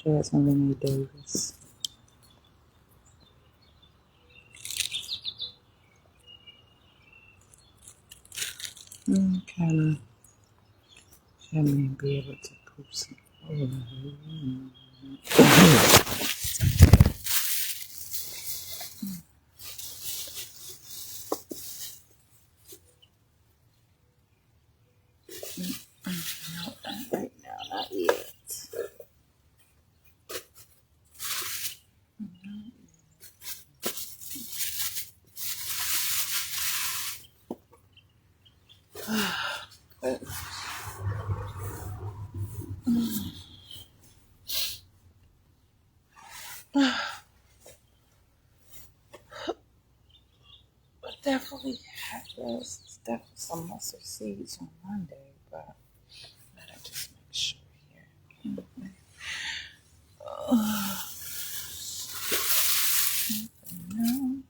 Jasmine Renee Davis. Kind of had me be able to poop some. No, not right now, not yet. But definitely had those, definitely some mustard seeds on Monday, but gotta just make sure here. No.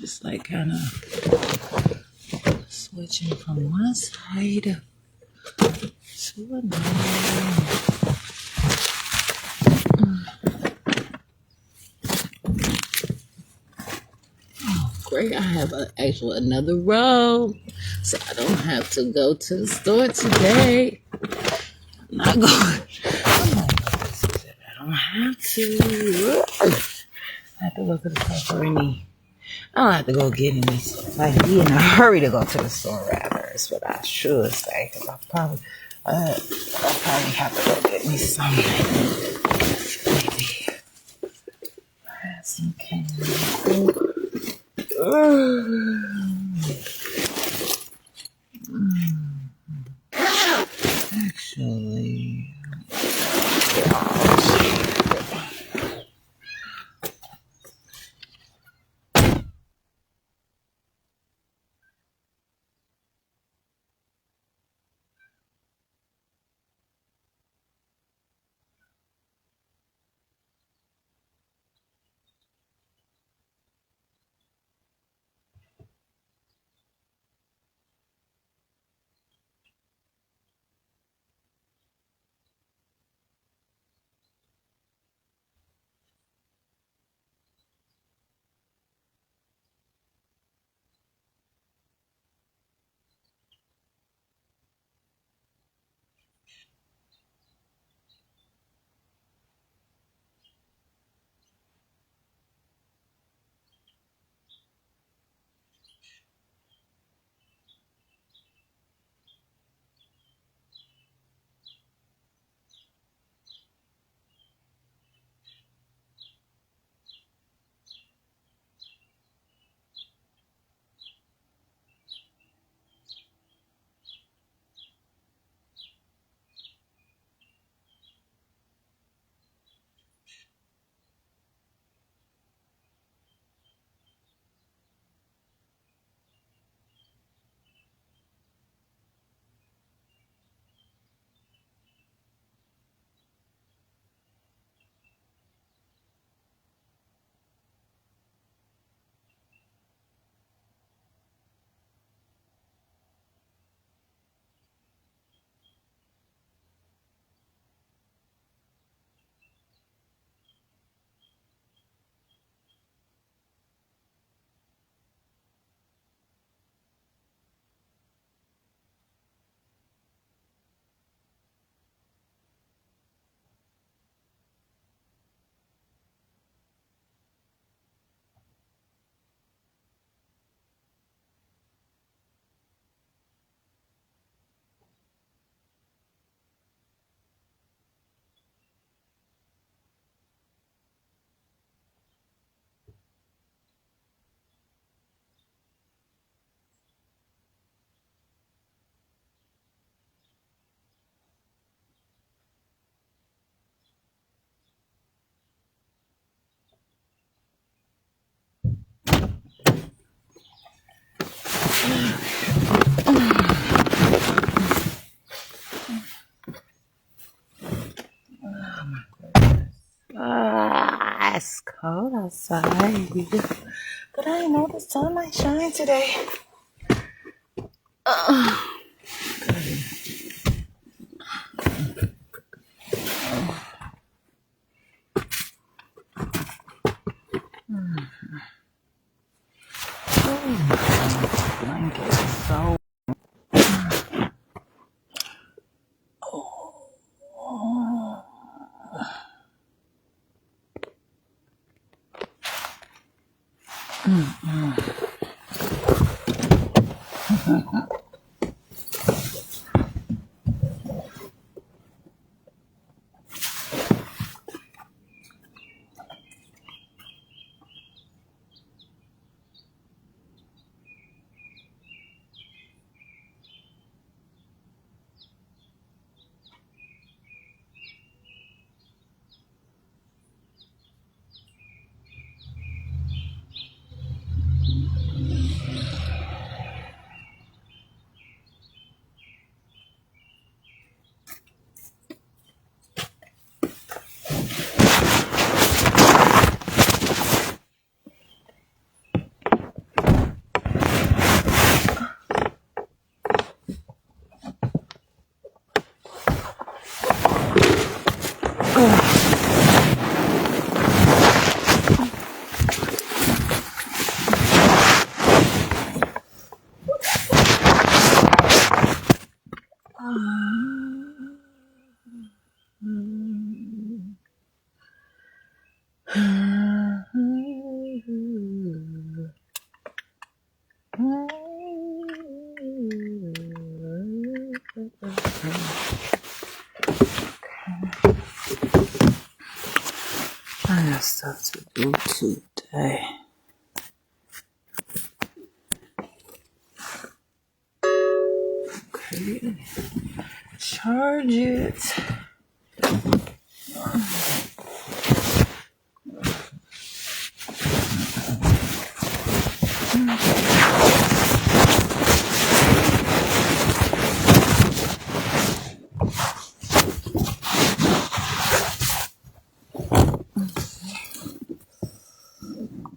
just like kind of switching from one side to another. Great, I have another row, so I don't have to go to the store today. I'm not going. I'm not going to visit. I don't have to. I have to go to the store for any. I don't have to go get any. Like, be in a hurry to go to the store, rather. Is what I should say. Because I'll probably have to go get me some. Maybe have some candy. Actually. It's cold outside, but I know the sun might shine today. Blanket is so. I have stuff to do today. Okay. Charge it.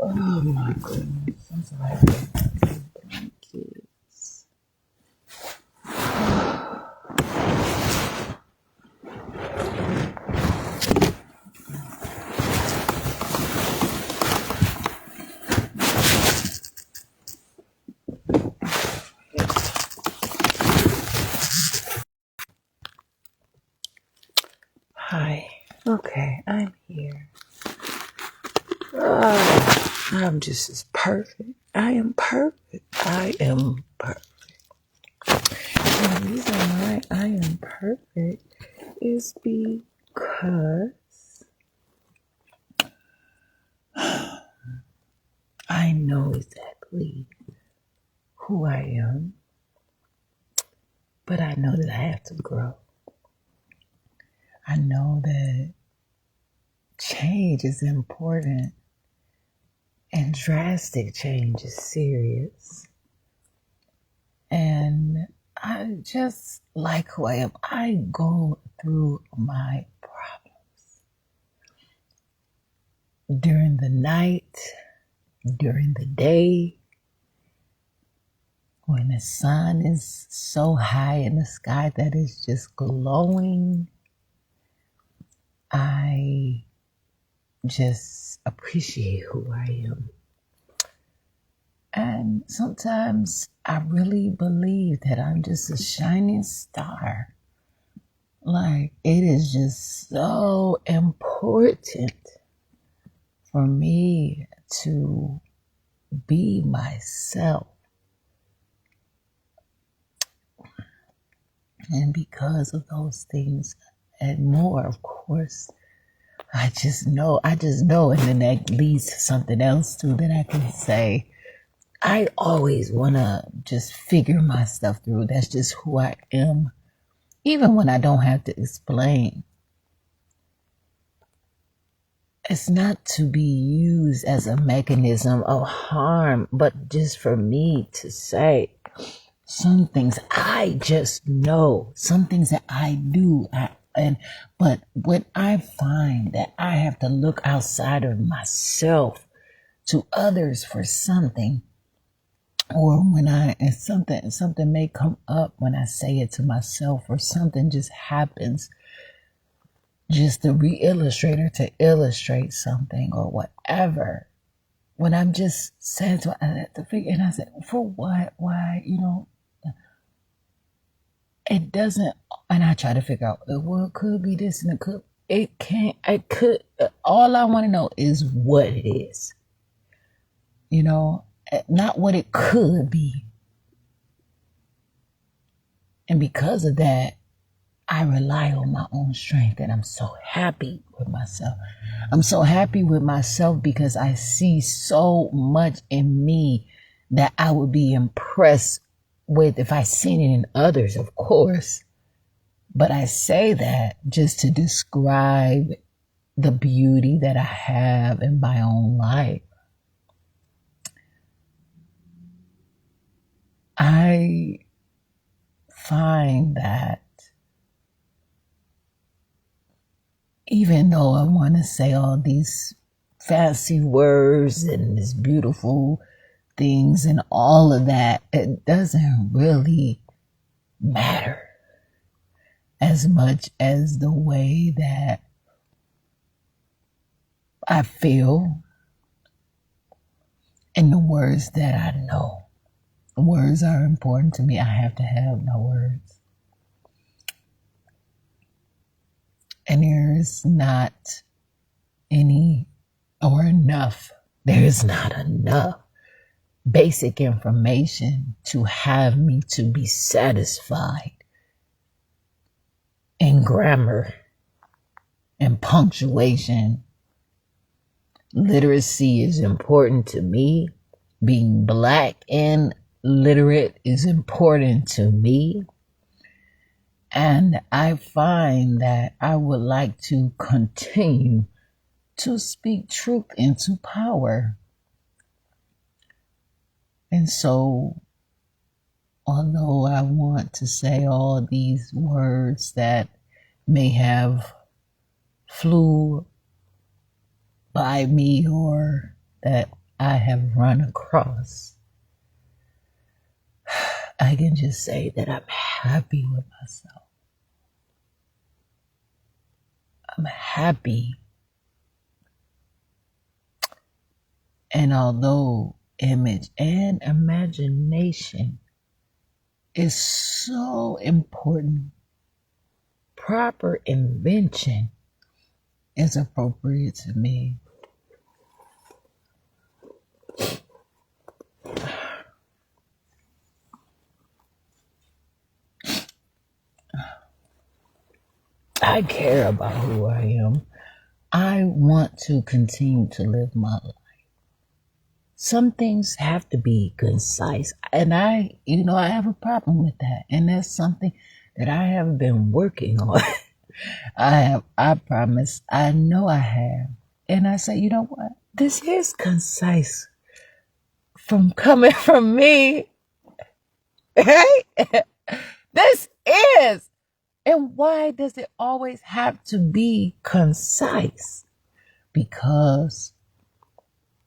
Oh my goodness. I'm sorry. Kids. Hi. Okay, I'm here. I'm just as perfect. I am perfect. I am perfect. And the reason why I am perfect is because I know exactly who I am, but I know that I have to grow. I know that change is important and drastic change is serious. And I just like who I am. I go through my problems during the night, during the day, when the sun is so high in the sky that it's just glowing. I just appreciate who I am. And sometimes I really believe that I'm just a shining star. Like, it is just so important for me to be myself. And because of those things and more, of course, I just know, and then that leads to something else too that I can say. I always want to just figure my stuff through. That's just who I am, even when I don't have to explain. It's not to be used as a mechanism of harm, but just for me to say some things I just know, some things that I do. But when I find that I have to look outside of myself to others for something, or when something may come up when I say it to myself, or something just happens, just to re-illustrate or to illustrate something or whatever. When I'm just saying to, I have to figure, and I said, for what? Why? It doesn't, and I try to figure out, well, it could be this and it could, all I want to know is what it is, not what it could be. And because of that, I rely on my own strength, and I'm so happy with myself. I'm so happy with myself because I see so much in me that I would be impressed with if I seen it in others, of course. But I say that just to describe the beauty that I have in my own life. I find that even though I want to say all these fancy words and these beautiful things and all of that, it doesn't really matter as much as the way that I feel and the words that I know. Words are important to me. I have to have no words. And there's not any or enough. There is not enough basic information to have me to be satisfied and grammar and punctuation. Literacy is important to me. Being Black and literate is important to me. And I find that I would like to continue to speak truth into power. And so, although I want to say all these words that may have flew by me or that I have run across, I can just say that I'm happy with myself. I'm happy. And although image and imagination is so important, proper invention is appropriate to me. I care about who I am. I want to continue to live my life. Some things have to be concise. And I have a problem with that. And that's something that I have been working on. I promise. I know I have. And I say, you know what? This is concise from coming from me. Right? This is. And why does it always have to be concise? Because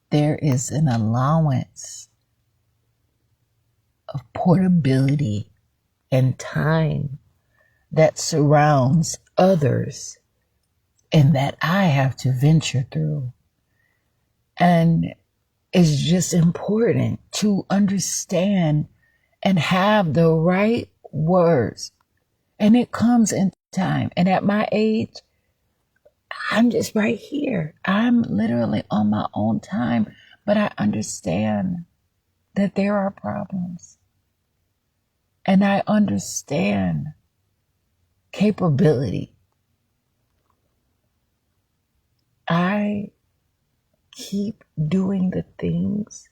there is an allowance of portability and time that surrounds others and that I have to venture through. And it's just important to understand and have the right words. And it comes in time. And at my age, I'm just right here. I'm literally on my own time, but I understand that there are problems. And I understand capability. I keep doing the things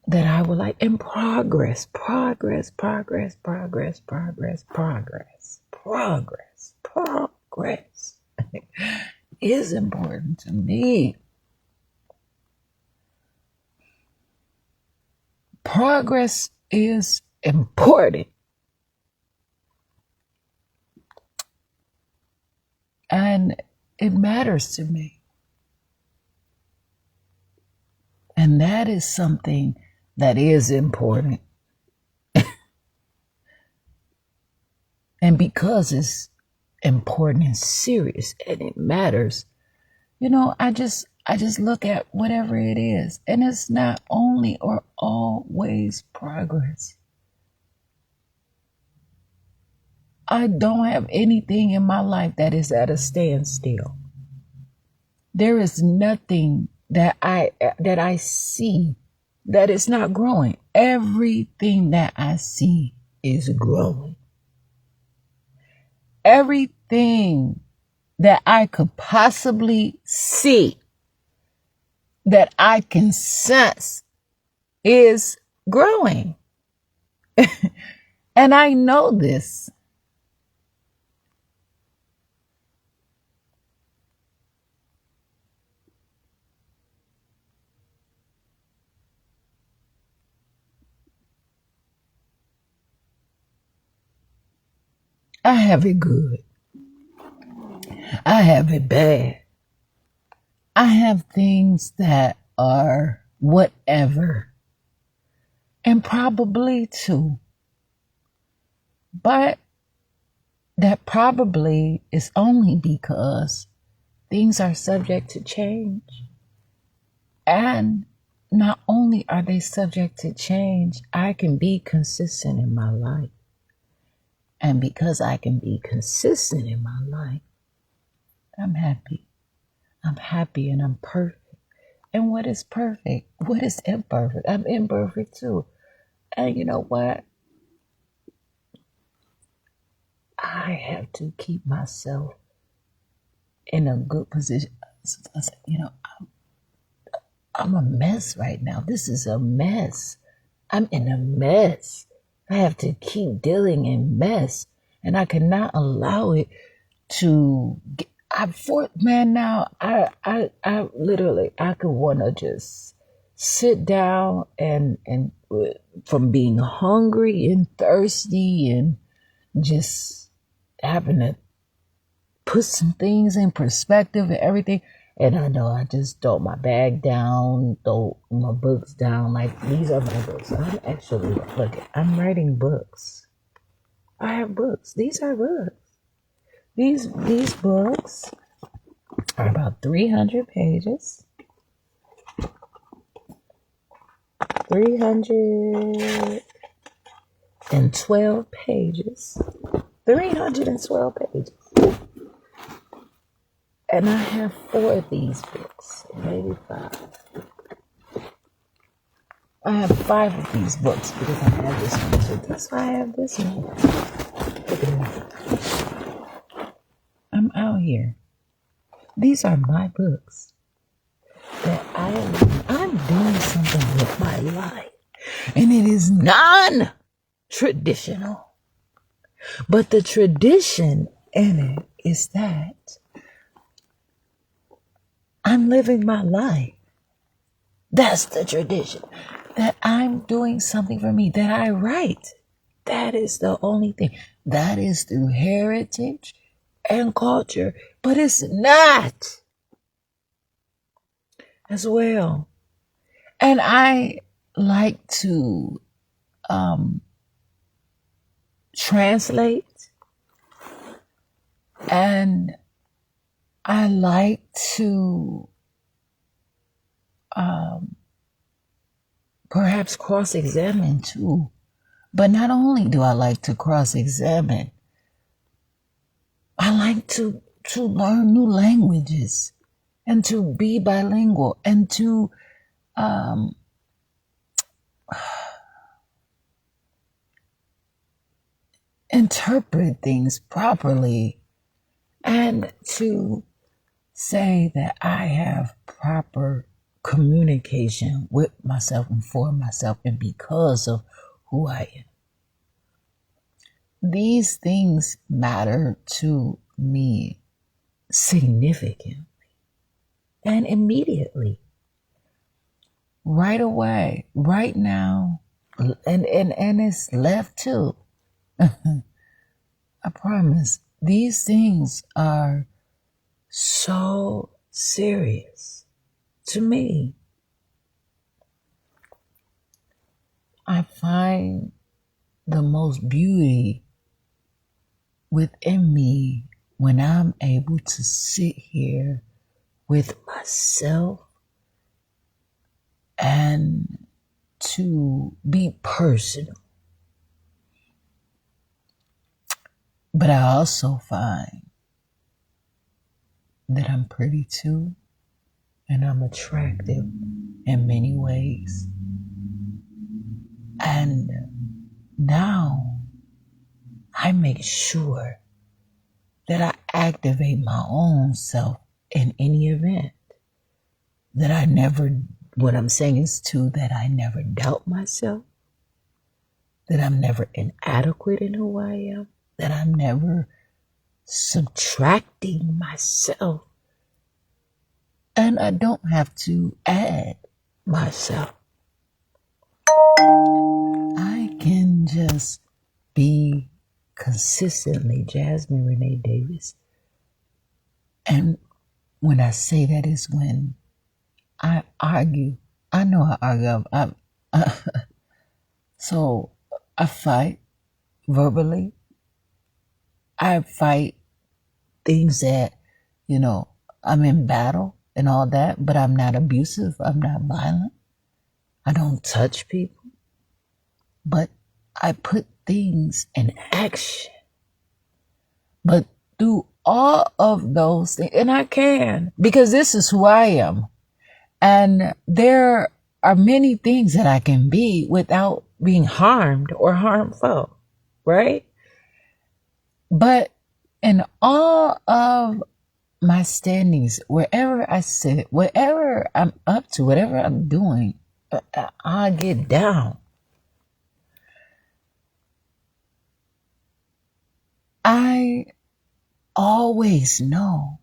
that I would like, and progress is important to me. Progress is important. And it matters to me. And that is something that is important. And because it's important and serious and it matters, I just look at whatever it is. And it's not only or always progress. I don't have anything in my life that is at a standstill. There is nothing that I see that is not growing. Everything that I see is growing. Everything that I could possibly see, that I can sense, is growing. And I know this. I have it good. I have it bad. I have things that are whatever, and probably too. But that probably is only because things are subject to change. And not only are they subject to change, I can be consistent in my life. And because I can be consistent in my life, I'm happy. I'm happy and I'm perfect. And what is perfect? What is imperfect? I'm imperfect too. And you know what? I have to keep myself in a good position. So I said, I'm a mess right now. This is a mess. I'm in a mess. I have to keep dealing in mess, and I cannot allow it to get, now I literally I could want to just sit down and from being hungry and thirsty and just having to put some things in perspective and everything. And I know I just throw my bag down, throw my books down. Like, these are my books. I'm actually, I'm writing books. I have books. These are books. These books are about 300 pages. 312 pages. 312 pages. And I have 4 of these books, maybe 5. I have 5 of these books because I have this one. So that's why I have this one. Look at that. I'm out here. These are my books that I'm doing something with my life. And it is non-traditional. But the tradition in it is that I'm living my life. That's the tradition. That I'm doing something for me, that I write. That is the only thing. That is through heritage and culture. But it's not as well. And I like to translate. And I like to perhaps cross-examine too. But not only do I like to cross-examine, I like to learn new languages and to be bilingual and to interpret things properly and to say that I have proper communication with myself and for myself and because of who I am. These things matter to me significantly and immediately, right away, right now, and it's left too. I promise. These things are so serious to me. I find the most beauty within me when I'm able to sit here with myself and to be personal. But I also find that I'm pretty too, and I'm attractive in many ways. And now I make sure that I activate my own self in any event. That I never, what I'm saying is too, that I never doubt myself. That I'm never inadequate in who I am. That I'm never subtracting myself. And I don't have to add myself. I can just be consistently Jasmine Renee Davis. And when I say that is when I argue. I know I argue. So I fight verbally. I fight things that, I'm in battle and all that, but I'm not abusive. I'm not violent. I don't touch people. But I put things in action. But through all of those things, and I can, because this is who I am. And there are many things that I can be without being harmed or harmful, right? But in all of my standings, wherever I sit, whatever I'm up to, whatever I'm doing, I get down. I always know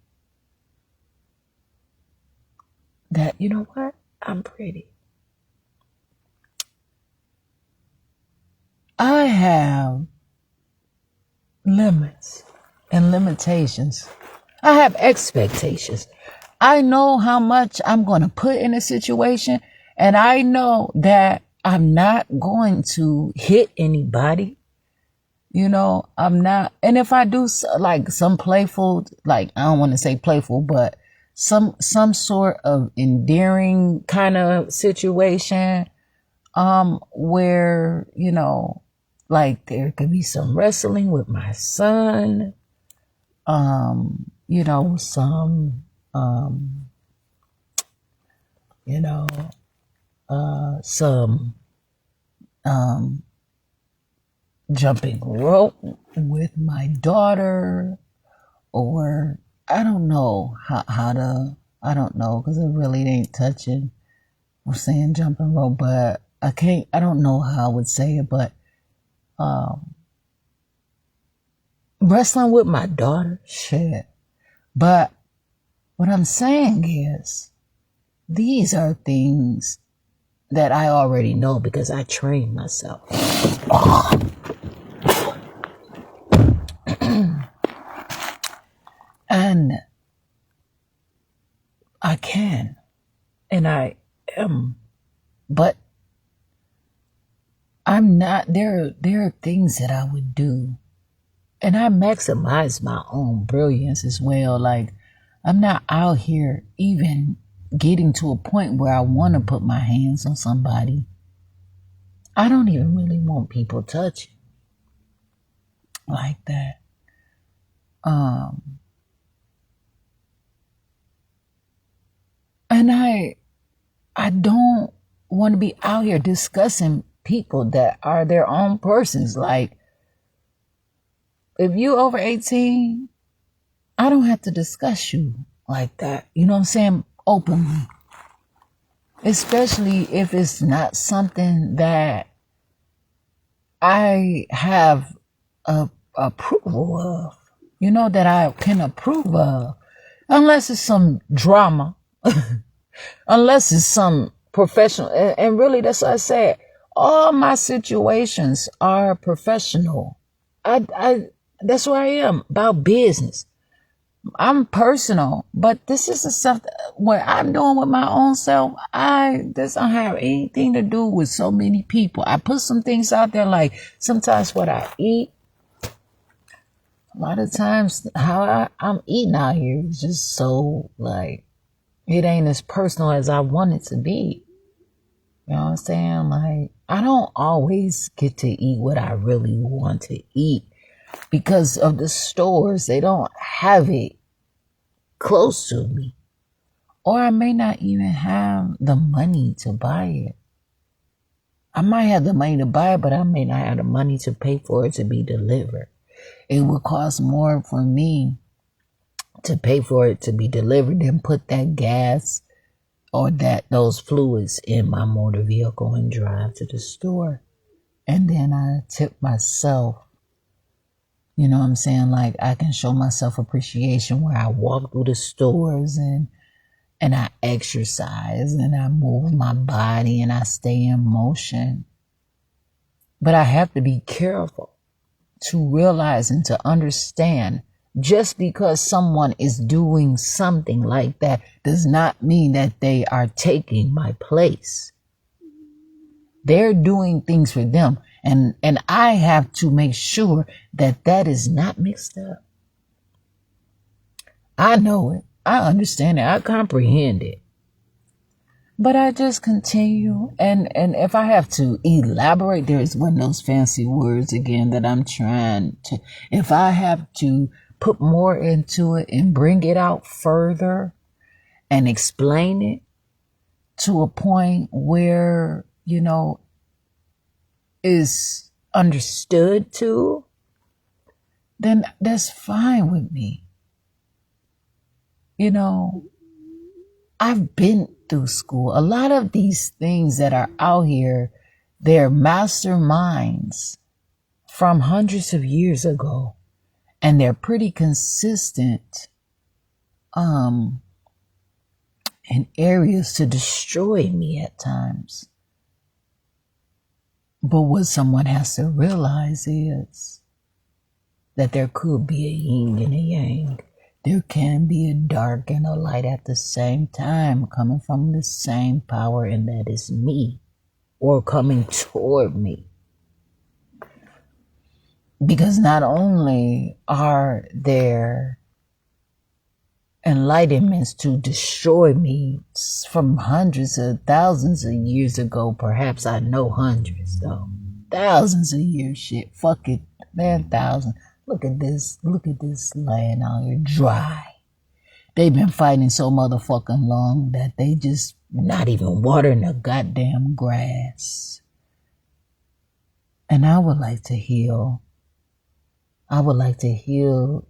that, you know what? I'm pretty. I have limits and limitations. I have expectations. I know how much I'm going to put in a situation, and I know that I'm not going to hit anybody. You know, I'm not. And if I do like some playful, like I don't want to say playful, but some sort of endearing kind of situation, where, you know, like there could be some wrestling with my son, you know, some, you know, some, jumping rope with my daughter, or I don't know how to, I don't know, because it really ain't touching or saying jumping rope, but I don't know how I would say it, but wrestling with my daughter, shit. But what I'm saying is, these are things that I already know because I train myself. And I can, and I am, but I'm not, there are things that I would do, and I maximize my own brilliance as well. Like, I'm not out here even getting to a point where I want to put my hands on somebody. I don't even really want people touching like that. And I don't want to be out here discussing people that are their own persons. Like, if you over 18, I don't have to discuss you like that. You know what I'm saying? Openly. Especially if it's not something that I have approval of. You know, that I can approve of. Unless it's some drama. Unless it's some professional. And really, that's what I said. All my situations are professional. That's where I am, about business. I'm personal, but this is something what I'm doing with my own self. This don't have anything to do with so many people. I put some things out there, like sometimes what I eat. A lot of times how I'm eating out here is just so, like, it ain't as personal as I want it to be. You know what I'm saying? Like, I don't always get to eat what I really want to eat because of the stores. They don't have it close to me. Or I may not even have the money to buy it. I might have the money to buy it, but I may not have the money to pay for it to be delivered. It would cost more for me to pay for it to be delivered than put that gas or those fluids in my motor vehicle and drive to the store. And then I tip myself. You know what I'm saying? Like, I can show myself appreciation where I walk through the stores and I exercise and I move my body and I stay in motion. But I have to be careful to realize and to understand, just because someone is doing something like that does not mean that they are taking my place. They're doing things for them. And I have to make sure that is not mixed up. I know it. I understand it. I comprehend it. But I just continue. And if I have to elaborate, there's one of those fancy words again that I'm trying to, if I have to put more into it and bring it out further and explain it to a point where, you know, is understood to, then that's fine with me. You know, I've been through school. A lot of these things that are out here, they're masterminds from hundreds of years ago, and they're pretty consistent in areas to destroy me at times. But what someone has to realize is that there could be a yin and a yang. There can be a dark and a light at the same time, coming from the same power, and that is me, or coming toward me. Because not only are there enlightenments to destroy me from hundreds of thousands of years ago, perhaps I know hundreds though, thousands of years, shit, fuck it, man, thousands. Look at this land out here dry. They've been fighting so motherfucking long that they just not even watering the goddamn grass. And I would like to heal. I would like to heal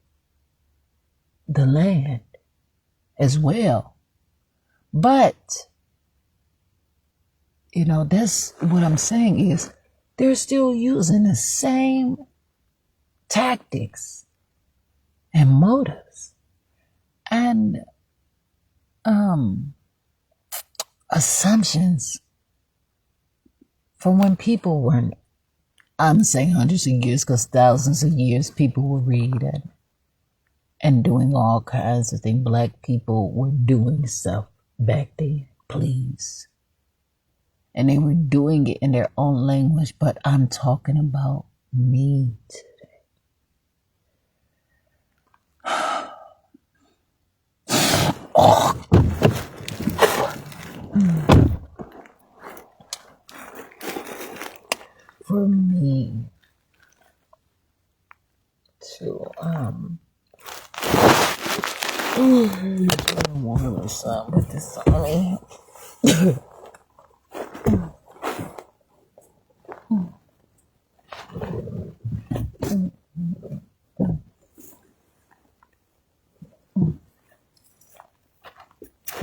the land as well. But, you know, that's what I'm saying is they're still using the same tactics and motives and assumptions from when people weren't, I'm saying hundreds of years because thousands of years people were reading and doing all kinds of things. Black people were doing stuff back then, please. And they were doing it in their own language, but I'm talking about me today. For me to water or something with this on me.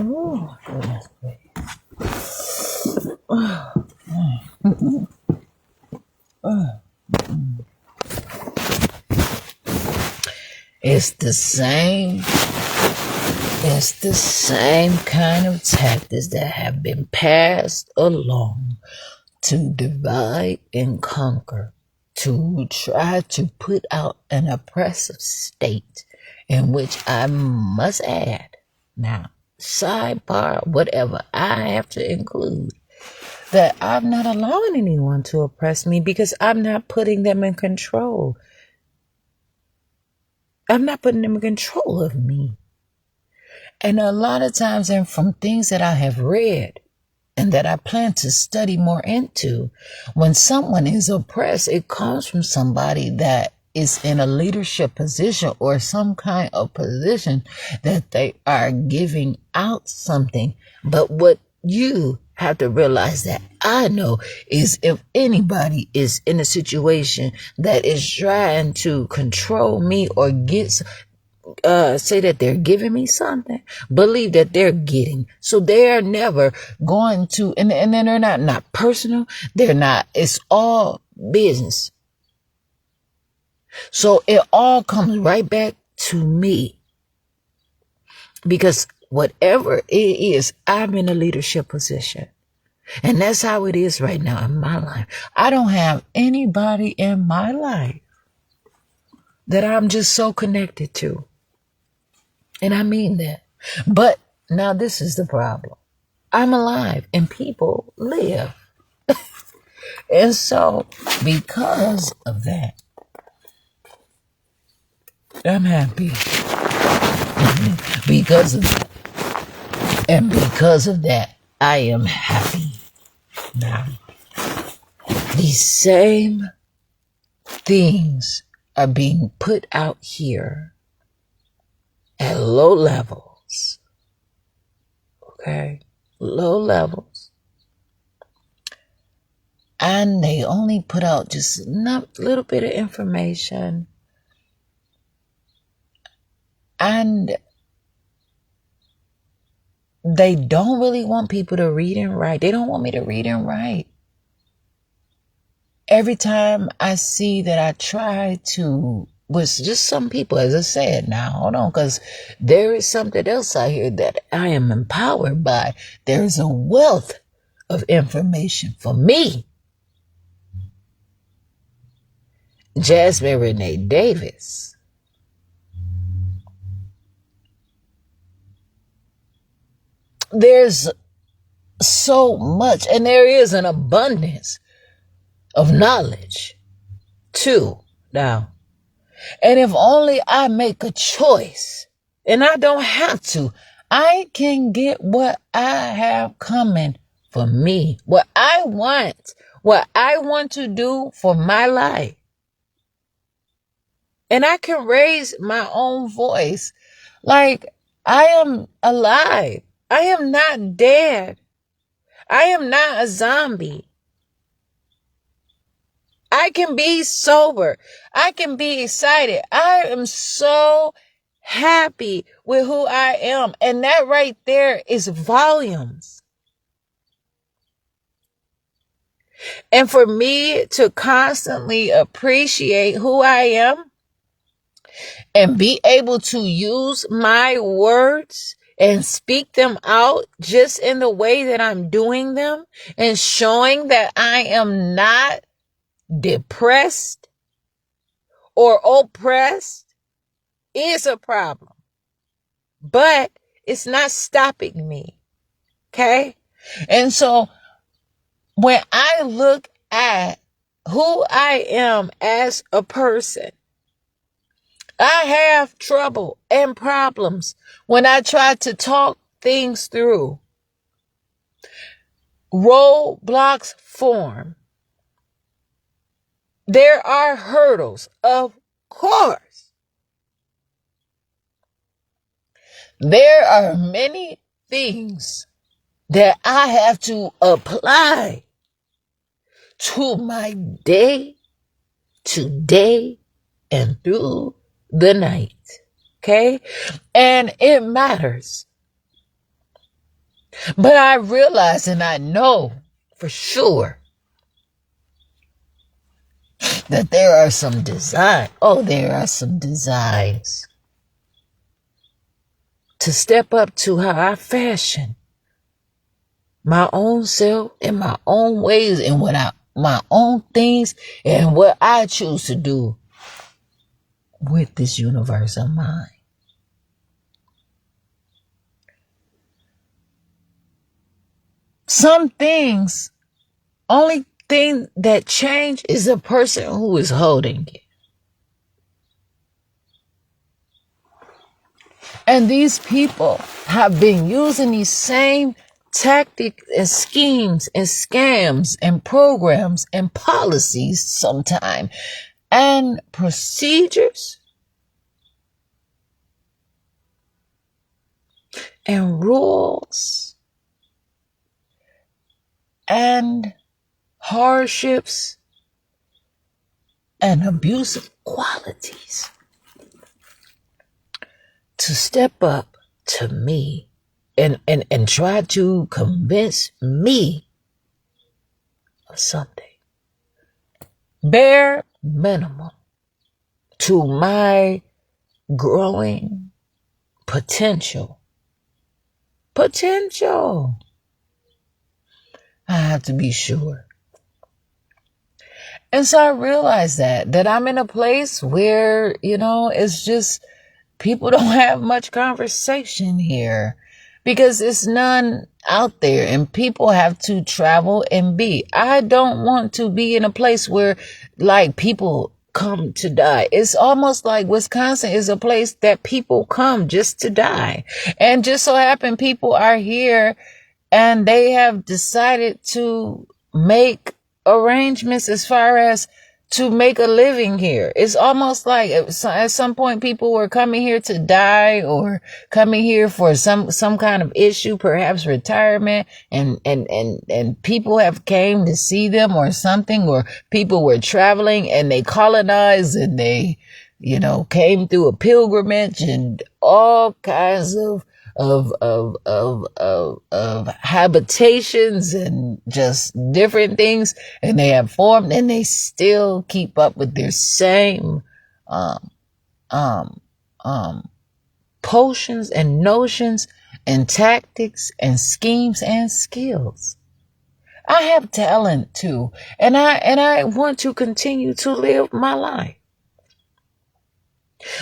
Oh, goodness It's the same kind of tactics that have been passed along to divide and conquer, to try to put out an oppressive state in which I must add, now, sidebar, whatever I have to include, that I'm not allowing anyone to oppress me because I'm not putting them in control. I'm not putting them in control of me. And a lot of times, and from things that I have read and that I plan to study more into, when someone is oppressed, it comes from somebody that is in a leadership position or some kind of position that they are giving out something. But what you have to realize that I know is if anybody is in a situation that is trying to control me or get say that they're giving me something, believe that they're getting. So they are never going to, and then they're not personal. They're not, it's all business. So it all comes right back to me. Because whatever it is, I'm in a leadership position. And that's how it is right now in my life. I don't have anybody in my life that I'm just so connected to. And I mean that. But now this is the problem. I'm alive and people live. And so because of that, I'm happy. Because of that. And because of that, I am happy. Now, these same things are being put out here at low levels. Okay? Low levels. And they only put out just a little bit of information And they don't really want people to read and write. They don't want me to read and write. Every time I see that I try to, with just some people, as I said, now, hold on, because there is something else out here that I am empowered by. There is a wealth of information for me. Jasmine Renee Davis. There's so much, and there is an abundance of knowledge too now. And if only I make a choice, and I don't have to, I can get what I have coming for me, what I want to do for my life. And I can raise my own voice like I am alive. I am not dead. I am not a zombie. I can be sober. I can be excited. I am so happy with who I am. And that right there is volumes. And for me to constantly appreciate who I am and be able to use my words and speak them out just in the way that I'm doing them and showing that I am not depressed or oppressed is a problem. But it's not stopping me. Okay? And so when I look at who I am as a person, I have trouble and problems when I try to talk things through. Roadblocks form. There are hurdles, of course. There are many things that I have to apply to my day, today, and through the night. Okay? And it matters. But I realize and I know for sure that there are some designs to step up to how I fashion my own self in my own ways and my own things and what I choose to do with this universe of mine. Some things, only thing that change is the person who is holding it. And these people have been using these same tactics and schemes and scams and programs and policies sometime and procedures and rules and hardships and abusive qualities to step up to me and try to convince me of something. Bare minimum to my growing potential. I have to be sure. And so I realized that I'm in a place where, it's just people don't have much conversation here because it's none out there and people have to travel and be. I don't want to be in a place where like people come to die. It's almost like Wisconsin is a place that people come just to die. And just so happen people are here and they have decided to make arrangements as far as to make a living here. It's almost like at some point people were coming here to die or coming here for some kind of issue, perhaps retirement, and people have came to see them or something, or people were traveling and they colonized and they came through a pilgrimage and all kinds of habitations and just different things, and they have formed, and they still keep up with their same um um um potions and notions and tactics and schemes and skills. I have talent too, and I want to continue to live my life.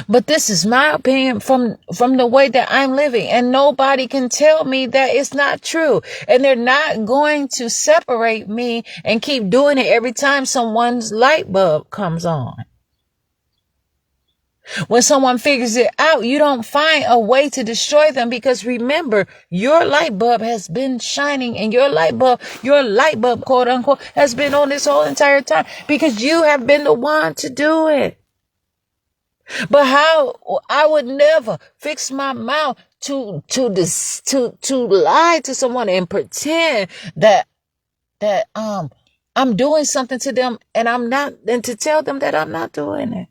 But this is my opinion from the way that I'm living, and nobody can tell me that it's not true. And they're not going to separate me and keep doing it every time someone's light bulb comes on. When someone figures it out, you don't find a way to destroy them, because remember, your light bulb has been shining, and your light bulb, quote unquote, has been on this whole entire time, because you have been the one to do it. But how I would never fix my mouth to lie to someone and pretend that I'm doing something to them and I'm not, and to tell them that I'm not doing it.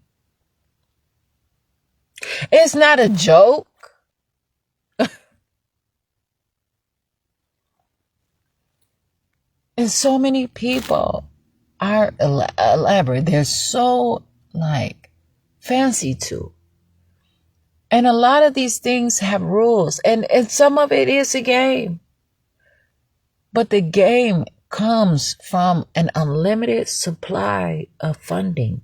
It's not a joke. And so many people are elaborate. They're so fancy too. And a lot of these things have rules, and some of it is a game. But the game comes from an unlimited supply of funding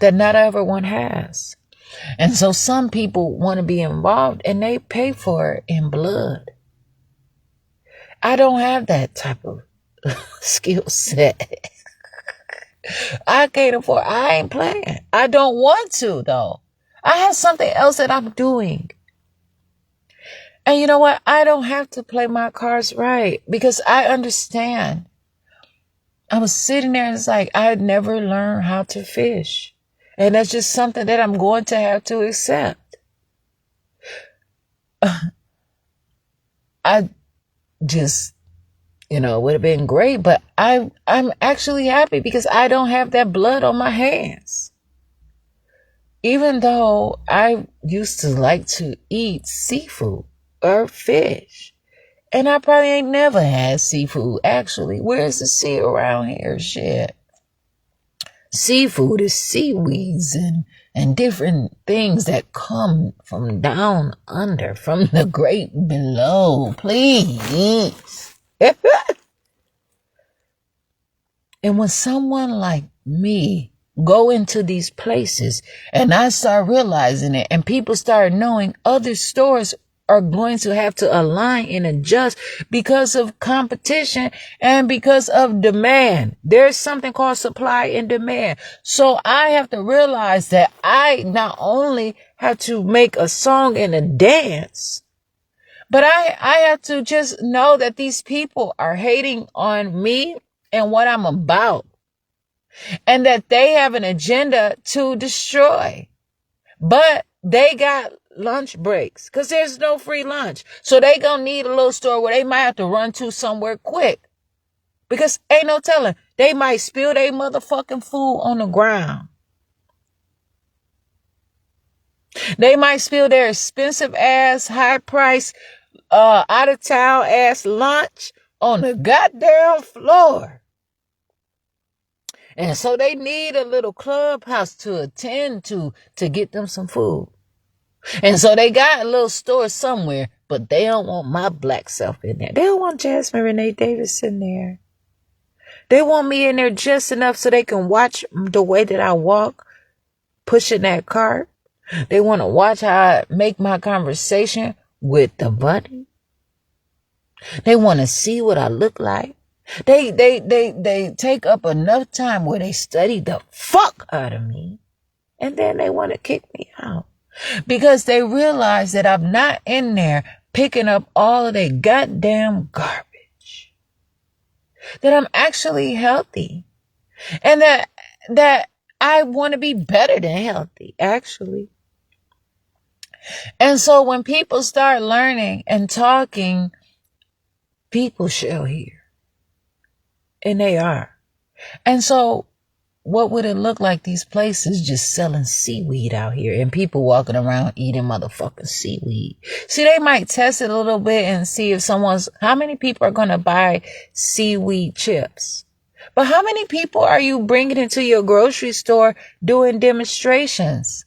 that not everyone has. And so some people want to be involved, and they pay for it in blood. I don't have that type of skill set. I can't afford. I ain't playing. I don't want to, though. I have something else that I'm doing. And you know what? I don't have to play my cards right, because I understand. I was sitting there and it's like I had never learned how to fish. And that's just something that I'm going to have to accept. I just, it would have been great, but I'm actually happy because I don't have that blood on my hands. Even though I used to like to eat seafood or fish, and I probably ain't never had seafood, actually. Where's the sea around here? Shit. Seafood is seaweeds and different things that come from down under, from the great below. Please. And when someone like me go into these places and I start realizing it, and people start knowing, other stores are going to have to align and adjust because of competition and because of demand. There's something called supply and demand. So I have to realize that I not only have to make a song and a dance, but I have to just know that these people are hating on me and what I'm about, and that they have an agenda to destroy. But they got lunch breaks, because there's no free lunch. So they gonna need a little store where they might have to run to somewhere quick, because ain't no telling, they might spill their motherfucking food on the ground. They might spill their expensive ass, high price, out of town ass lunch on the goddamn floor. And so they need a little clubhouse to attend to get them some food. And so they got a little store somewhere, but they don't want my black self in there. They don't want Jasmine Renee Davis in there. They want me in there just enough so they can watch the way that I walk, pushing that cart. They want to watch how I make my conversation with the bunny. They want to see what I look like. They take up enough time where they study the fuck out of me, and then they want to kick me out. Because they realize that I'm not in there picking up all of their goddamn garbage. That I'm actually healthy. And that I want to be better than healthy, actually. And so when people start learning and talking, people shall hear. And they are. And so what would it look like these places just selling seaweed out here and people walking around eating motherfucking seaweed? See, they might test it a little bit and see if how many people are going to buy seaweed chips? But how many people are you bringing into your grocery store doing demonstrations?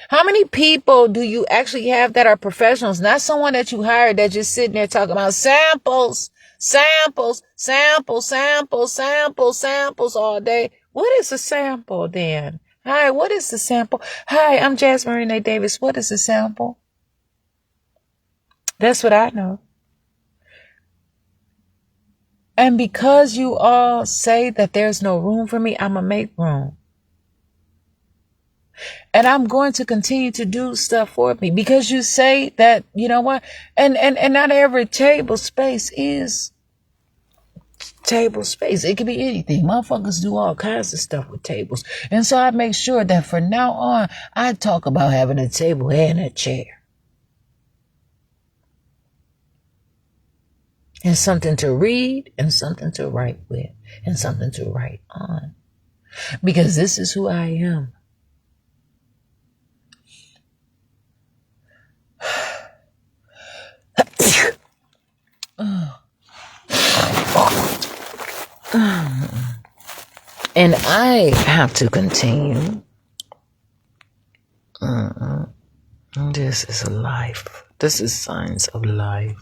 How many people do you actually have that are professionals? Not someone that you hired that just sitting there talking about samples all day. What is a sample then? Hi, what is the sample? Hi, I'm Jasmine Renee Davis. What is a sample? That's what I know. And because you all say that there's no room for me, I'm going to make room. And I'm going to continue to do stuff for me because you say that, you know what? And not every table space is table space. It could be anything. Motherfuckers do all kinds of stuff with tables. And so I make sure that from now on, I talk about having a table and a chair. And something to read and something to write with and something to write on. Because this is who I am. And I have to continue. This is life. This is signs of life.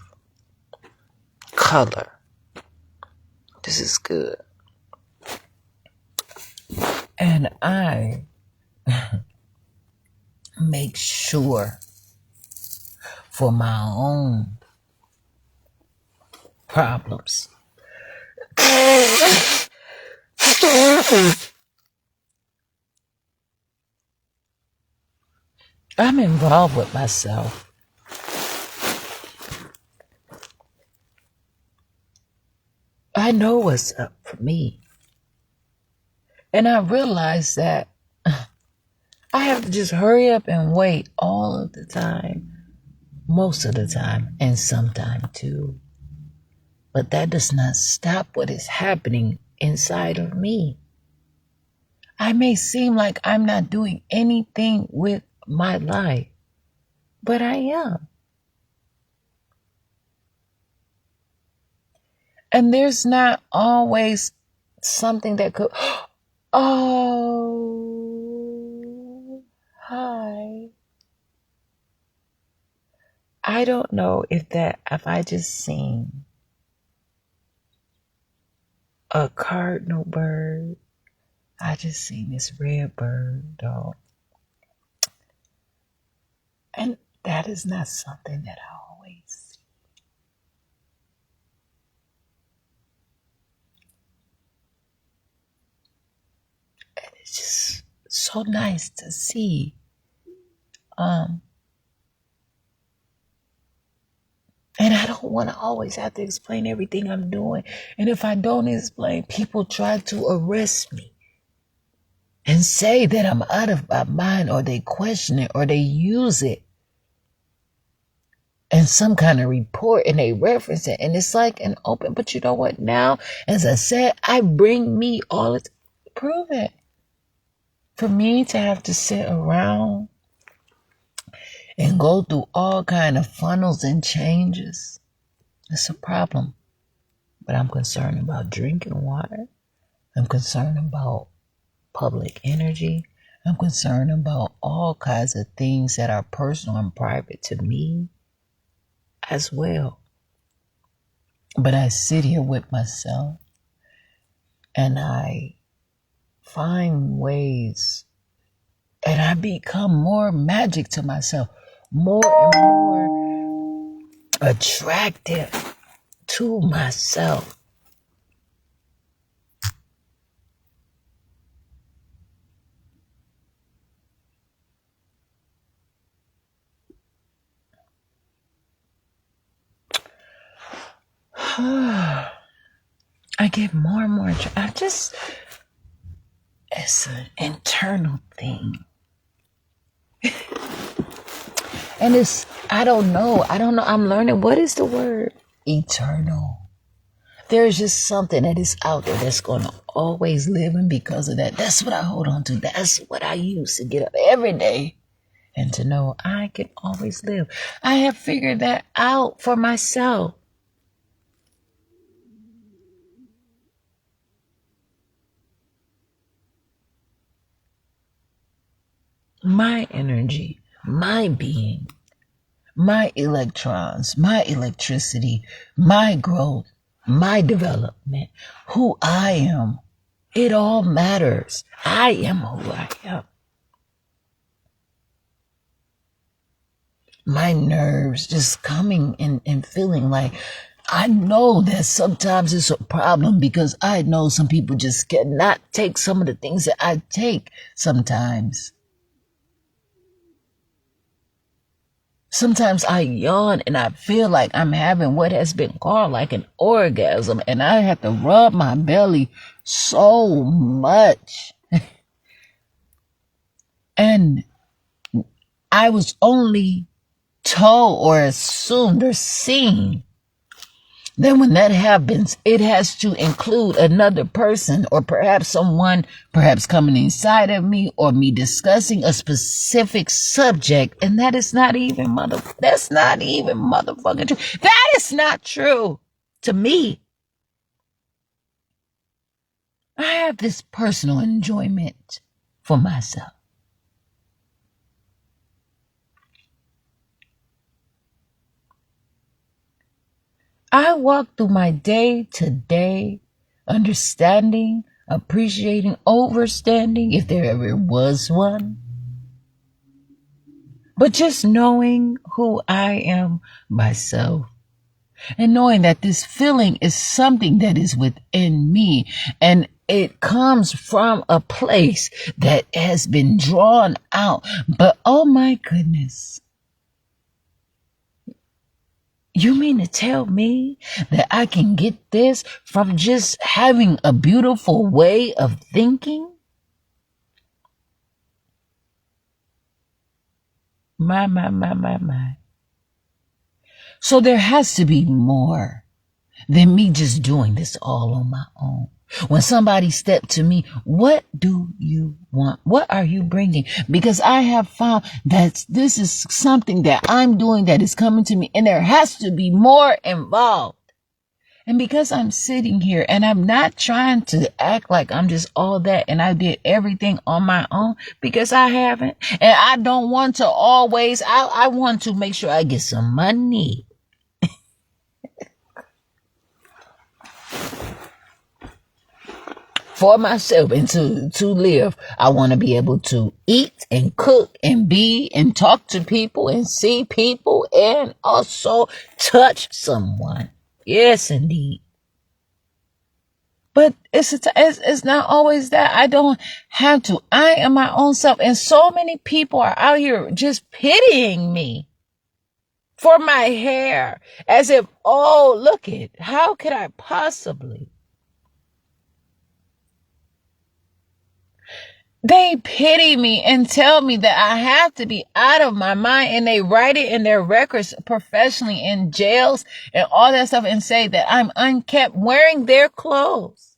Color. This is good. And I make sure for my own problems. I'm involved with myself. I know what's up for me. And I realize that I have to just hurry up and wait all of the time, most of the time, and sometime too. But that does not stop what is happening inside of me. I may seem like I'm not doing anything with my life, but I am. And there's not always something that could, oh, hi. I don't know if I just seen a cardinal bird. I just seen this red bird, dog. And that is not something that I always see. And it's just so nice to see. And I don't want to always have to explain everything I'm doing. And if I don't explain, people try to arrest me and say that I'm out of my mind, or they question it, or they use it in some kind of report and they reference it. And it's like an open, but you know what? Now, as I said, I bring me all it to prove it. For me to have to sit around and go through all kind of funnels and changes, it's a problem. But I'm concerned about drinking water. I'm concerned about public energy. I'm concerned about all kinds of things that are personal and private to me as well. But I sit here with myself and I find ways, and I become more magic to myself, more and more attractive to myself. I get more and more. It's an internal thing. And I don't know. I'm learning. What is the word? Eternal. there's just something that is out there that's going to always live. And because of that, that's what I hold on to. That's what I use to get up every day and to know I can always live. I have figured that out for myself. My energy, my being, my electrons, my electricity, my growth, my development, who I am, it all matters. I am who I am. My nerves just coming and feeling like, I know that sometimes it's a problem because I know some people just cannot take some of the things that I take sometimes. Sometimes I yawn and I feel like I'm having what has been called like an orgasm, and I have to rub my belly so much. And I was only told or assumed or seen then when that happens, it has to include another person or perhaps someone perhaps coming inside of me or me discussing a specific subject. And that is not even that's not even motherfucking true. That is not true to me. I have this personal enjoyment for myself. I walk through my day to day, understanding, appreciating, overstanding, if there ever was one. But just knowing who I am myself. And knowing that this feeling is something that is within me. And it comes from a place that has been drawn out. But oh my goodness. You mean to tell me that I can get this from just having a beautiful way of thinking? My. So there has to be more than me just doing this all on my own. When somebody stepped to me, what do you want? What are you bringing? Because I have found that this is something that I'm doing that is coming to me, and there has to be more involved. And because I'm sitting here and I'm not trying to act like I'm just all that and I did everything on my own, because I haven't. And I don't want to always, I want to make sure I get some money. For myself and to live. I want to be able to eat and cook and be and talk to people and see people and also touch someone. Yes, indeed. But it's not always that. I don't have to. I am my own self. And so many people are out here just pitying me for my hair as if, oh, look it. How could I possibly? They pity me and tell me that I have to be out of my mind, and they write it in their records professionally in jails and all that stuff and say that I'm unkept wearing their clothes.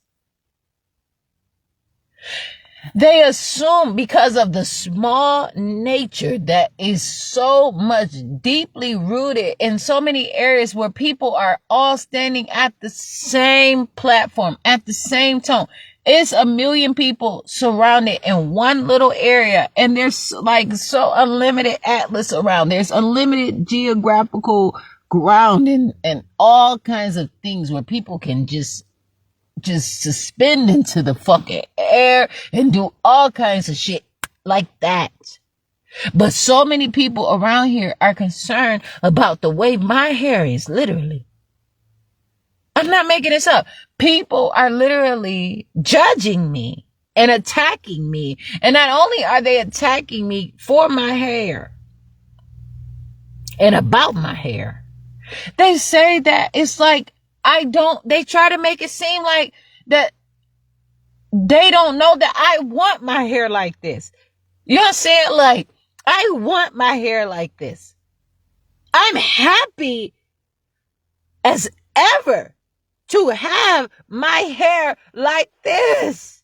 They assume because of the small nature that is so much deeply rooted in so many areas where people are all standing at the same platform, at the same tone. It's 1 million people surrounded in one little area, and there's like so unlimited atlas around. There's unlimited geographical ground and all kinds of things where people can just suspend into the fucking air and do all kinds of shit like that. But so many people around here are concerned about the way my hair is, literally. I'm not making this up. People are literally judging me and attacking me. And not only are they attacking me for my hair and about my hair, they say that it's like they try to make it seem like that they don't know that I want my hair like this. You know what I'm saying? Like, I want my hair like this. I'm happy as ever to have my hair like this.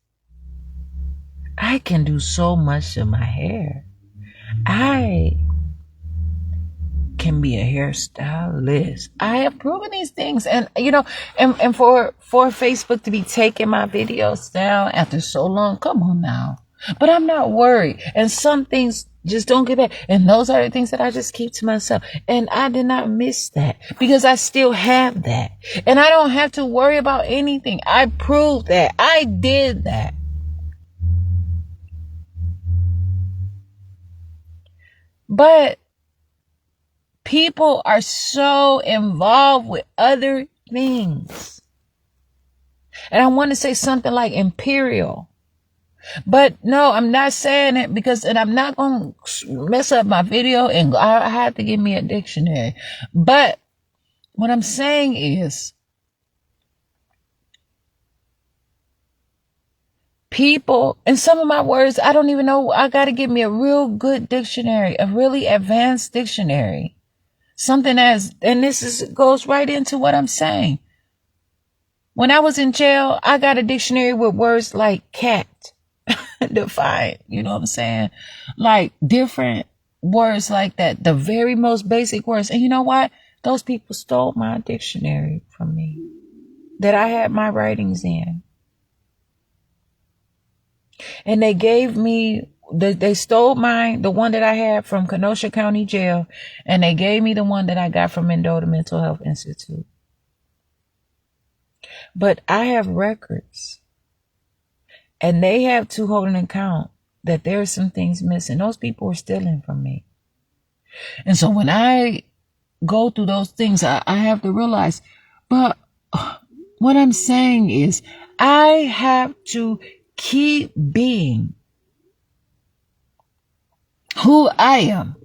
I can do so much to my hair. I can be a hairstylist. I have proven these things, and and for Facebook to be taking my videos down after so long, come on now. But I'm not worried, and some things just don't get back, and those are the things that I just keep to myself, and I did not miss that because I still have that, and I don't have to worry about anything. I proved that. I did that. But people are so involved with other things. And I want to say something like imperial. But no, I'm not saying it because, and I'm not going to mess up my video, and I had to give me a dictionary. But what I'm saying is, people, and some of my words, I don't even know. I got to give me a real good dictionary, a really advanced dictionary. Something as, and goes right into what I'm saying. When I was in jail, I got a dictionary with words like cat, defined, you know what I'm saying? Like different words like that, the very most basic words. And you know what? Those people stole my dictionary from me that I had my writings in. And they gave me, they stole mine, the one that I had from Kenosha County Jail, and they gave me the one that I got from Mendota Mental Health Institute. But I have records, and they have to hold an account that there are some things missing. Those people are stealing from me. And so when I go through those things, I have to realize, but what I'm saying is I have to keep being who I am,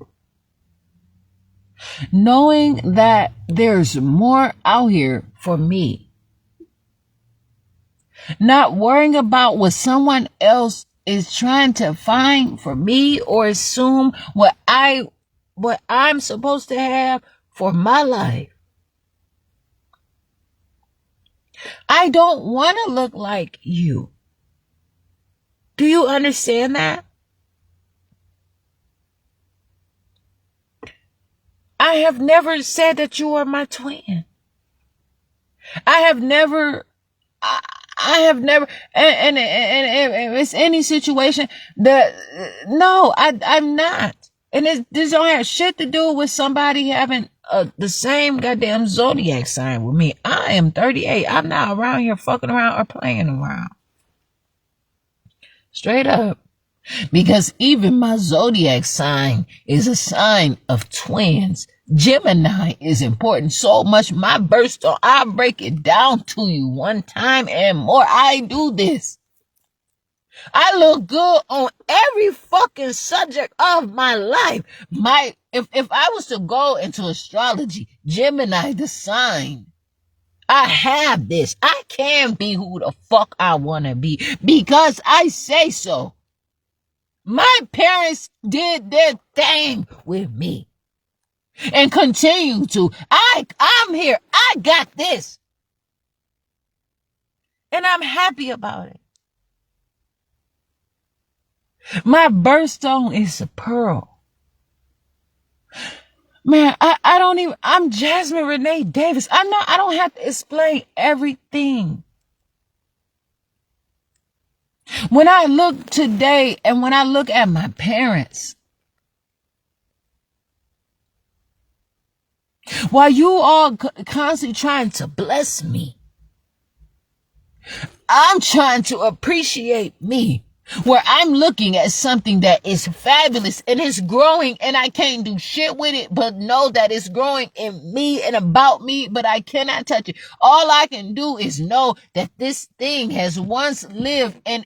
knowing that there's more out here for me. Not worrying about what someone else is trying to find for me or assume what I'm supposed to have for my life. I don't want to look like you. Do you understand that? I have never said that you are my twin. I have never, and if it's any situation that, no, I'm not. And this don't have shit to do with somebody having the same goddamn zodiac sign with me. I am 38. I'm not around here fucking around or playing around. Straight up. Because even my zodiac sign is a sign of twins. Gemini is important so much. My birthstone, I'll break it down to you one time and more. I do this. I look good on every fucking subject of my life. If I was to go into astrology, Gemini, the sign, I have this. I can be who the fuck I want to be because I say so. My parents did their thing with me and continue to. I'm here. I got this. And I'm happy about it. My birthstone is a pearl. Man, I'm Jasmine Renee Davis. I don't have to explain everything. When I look today and when I look at my parents, while you all constantly trying to bless me, I'm trying to appreciate me. Where I'm looking at something that is fabulous and it's growing and I can't do shit with it, but know that it's growing in me and about me, but I cannot touch it. All I can do is know that this thing has once lived and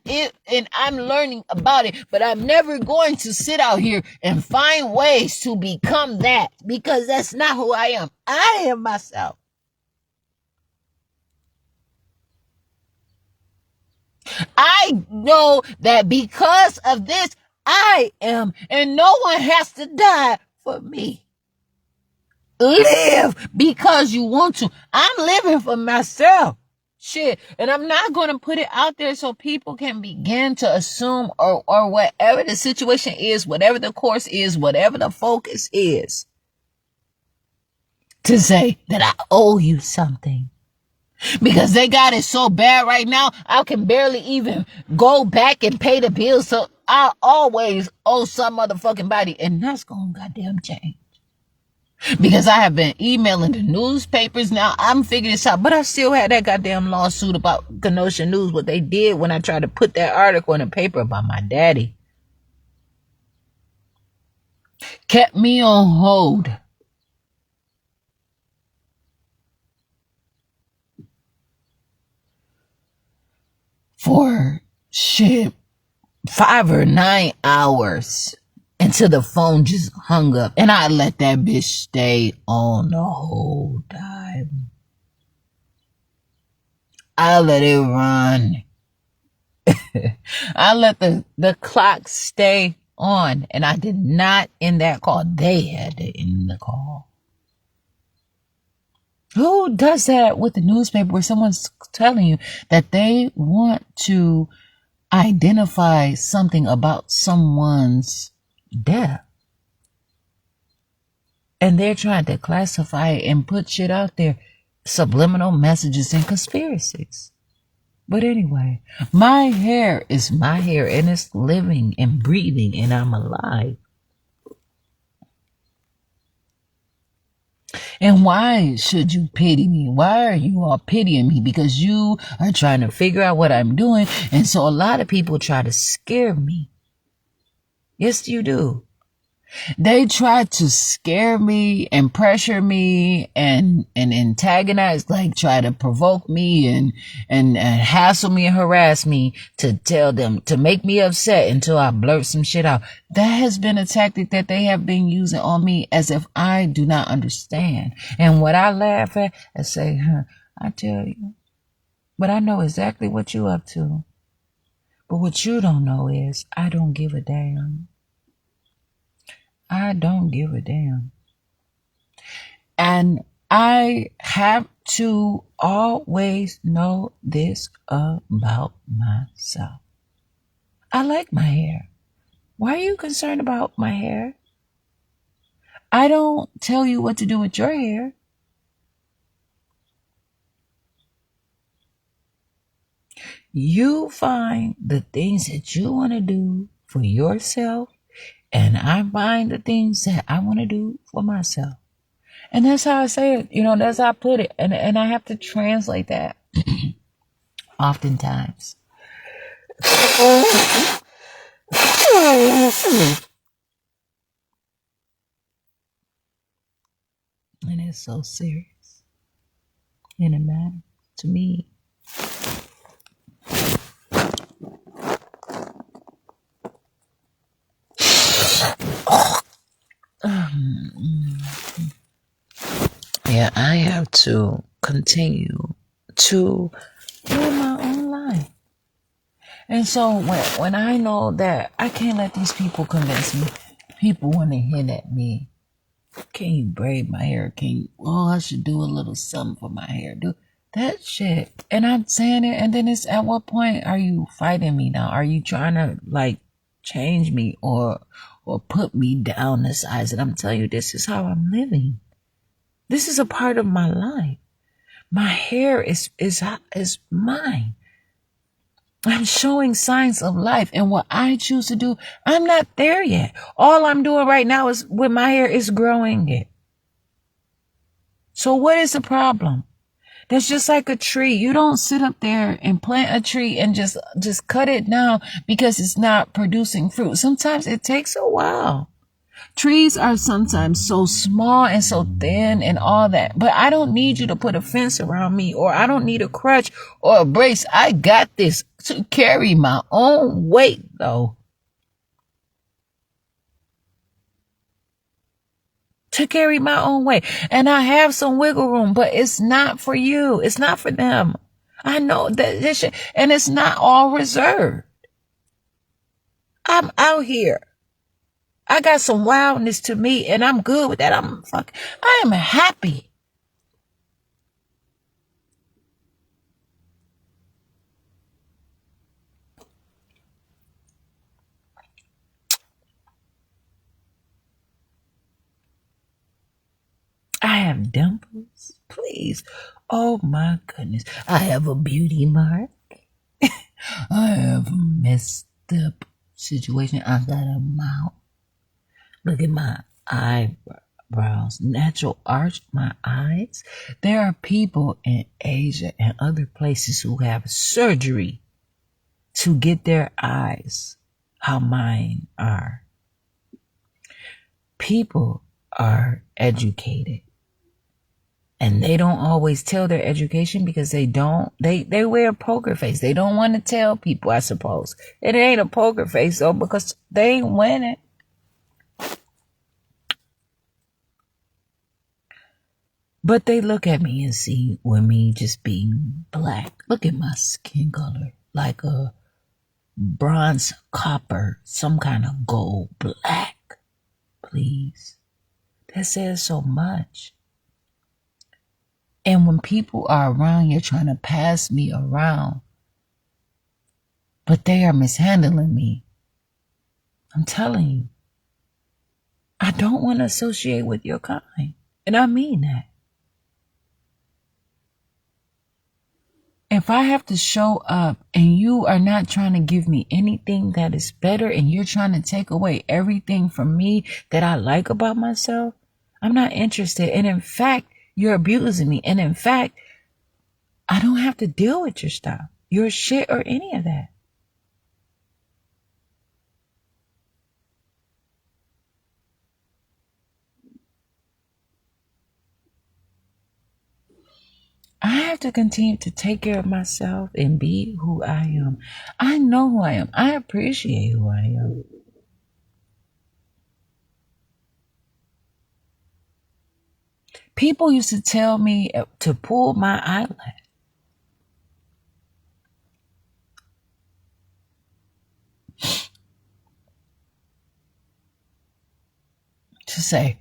I'm learning about it, but I'm never going to sit out here and find ways to become that because that's not who I am. I am myself. I know that because of this, I am, and no one has to die for me. Live because you want to. I'm living for myself. Shit. And I'm not going to put it out there so people can begin to assume or whatever the situation is, whatever the course is, whatever the focus is, to say that I owe you something. Because they got it so bad right now, I can barely even go back and pay the bills. So I always owe some motherfucking body. And that's going to goddamn change. Because I have been emailing the newspapers. Now I'm figuring this out. But I still had that goddamn lawsuit about Kenosha News. What they did when I tried to put that article in the paper about my daddy. Kept me on hold. For shit, 5 or 9 hours until the phone just hung up. And I let that bitch stay on the whole time. I let it run. I let the clock stay on, and I did not end that call. They had to end the call. Who does that with the newspaper where someone's telling you that they want to identify something about someone's death, and they're trying to classify it and put shit out there, subliminal messages and conspiracies? But anyway, my hair is my hair, and it's living and breathing, and I'm alive. And why should you pity me? Why are you all pitying me? Because you are trying to figure out what I'm doing. And so a lot of people try to scare me. Yes, you do. They try to scare me and pressure me and antagonize, like try to provoke me and hassle me and harass me to tell them, to make me upset until I blurt some shit out. That has been a tactic that they have been using on me as if I do not understand. And what I laugh at, I say, I tell you, but I know exactly what you up to. But what you don't know is I don't give a damn. I don't give a damn. And I have to always know this about myself. I like my hair. Why are you concerned about my hair? I don't tell you what to do with your hair. You find the things that you want to do for yourself, and I find the things that I want to do for myself. And that's how I say it. That's how I put it. And I have to translate that oftentimes. And it's so serious. And it matters to me. Yeah, I have to continue to live my own life. And so when I know that I can't let these people convince me, people want to hint at me. Can you braid my hair? I should do a little something for my hair. Do that shit. And I'm saying it, and then it's, at what point are you fighting me now? Are you trying to change me or put me down the size? And I'm telling you, this is how I'm living. This is a part of my life. My hair is mine. I'm showing signs of life, and what I choose to do, I'm not there yet. All I'm doing right now is with my hair is growing it. So what is the problem? That's just like a tree. You don't sit up there and plant a tree and just cut it down because it's not producing fruit. Sometimes it takes a while. Trees are sometimes so small and so thin and all that. But I don't need you to put a fence around me, or I don't need a crutch or a brace. I got this to carry my own weight, though. To carry my own weight. And I have some wiggle room, but it's not for you. It's not for them. I know that this shit, and it's not all reserved. I'm out here. I got some wildness to me, and I'm good with that. I am happy. have dimples. Please. Oh my goodness. I have a beauty mark. I have a messed up situation. I got a mouth. Look at my eyebrows. Natural arch, my eyes. There are people in Asia and other places who have surgery to get their eyes how mine are. People are educated. And they don't always tell their education because they wear a poker face. They don't want to tell people, I suppose. It ain't a poker face though, because they ain't winning. But they look at me and see with me just being black. Look at my skin color, like a bronze copper, some kind of gold black. Please. That says so much. And when people are around, you're trying to pass me around, but they are mishandling me. I'm telling you, I don't want to associate with your kind. And I mean that. If I have to show up and you are not trying to give me anything that is better and you're trying to take away everything from me that I like about myself, I'm not interested. And in fact, you're abusing me. And in fact, I don't have to deal with your stuff, your shit, or any of that. I have to continue to take care of myself and be who I am. I know who I am. I appreciate who I am. People used to tell me to pull my eyelash. To say,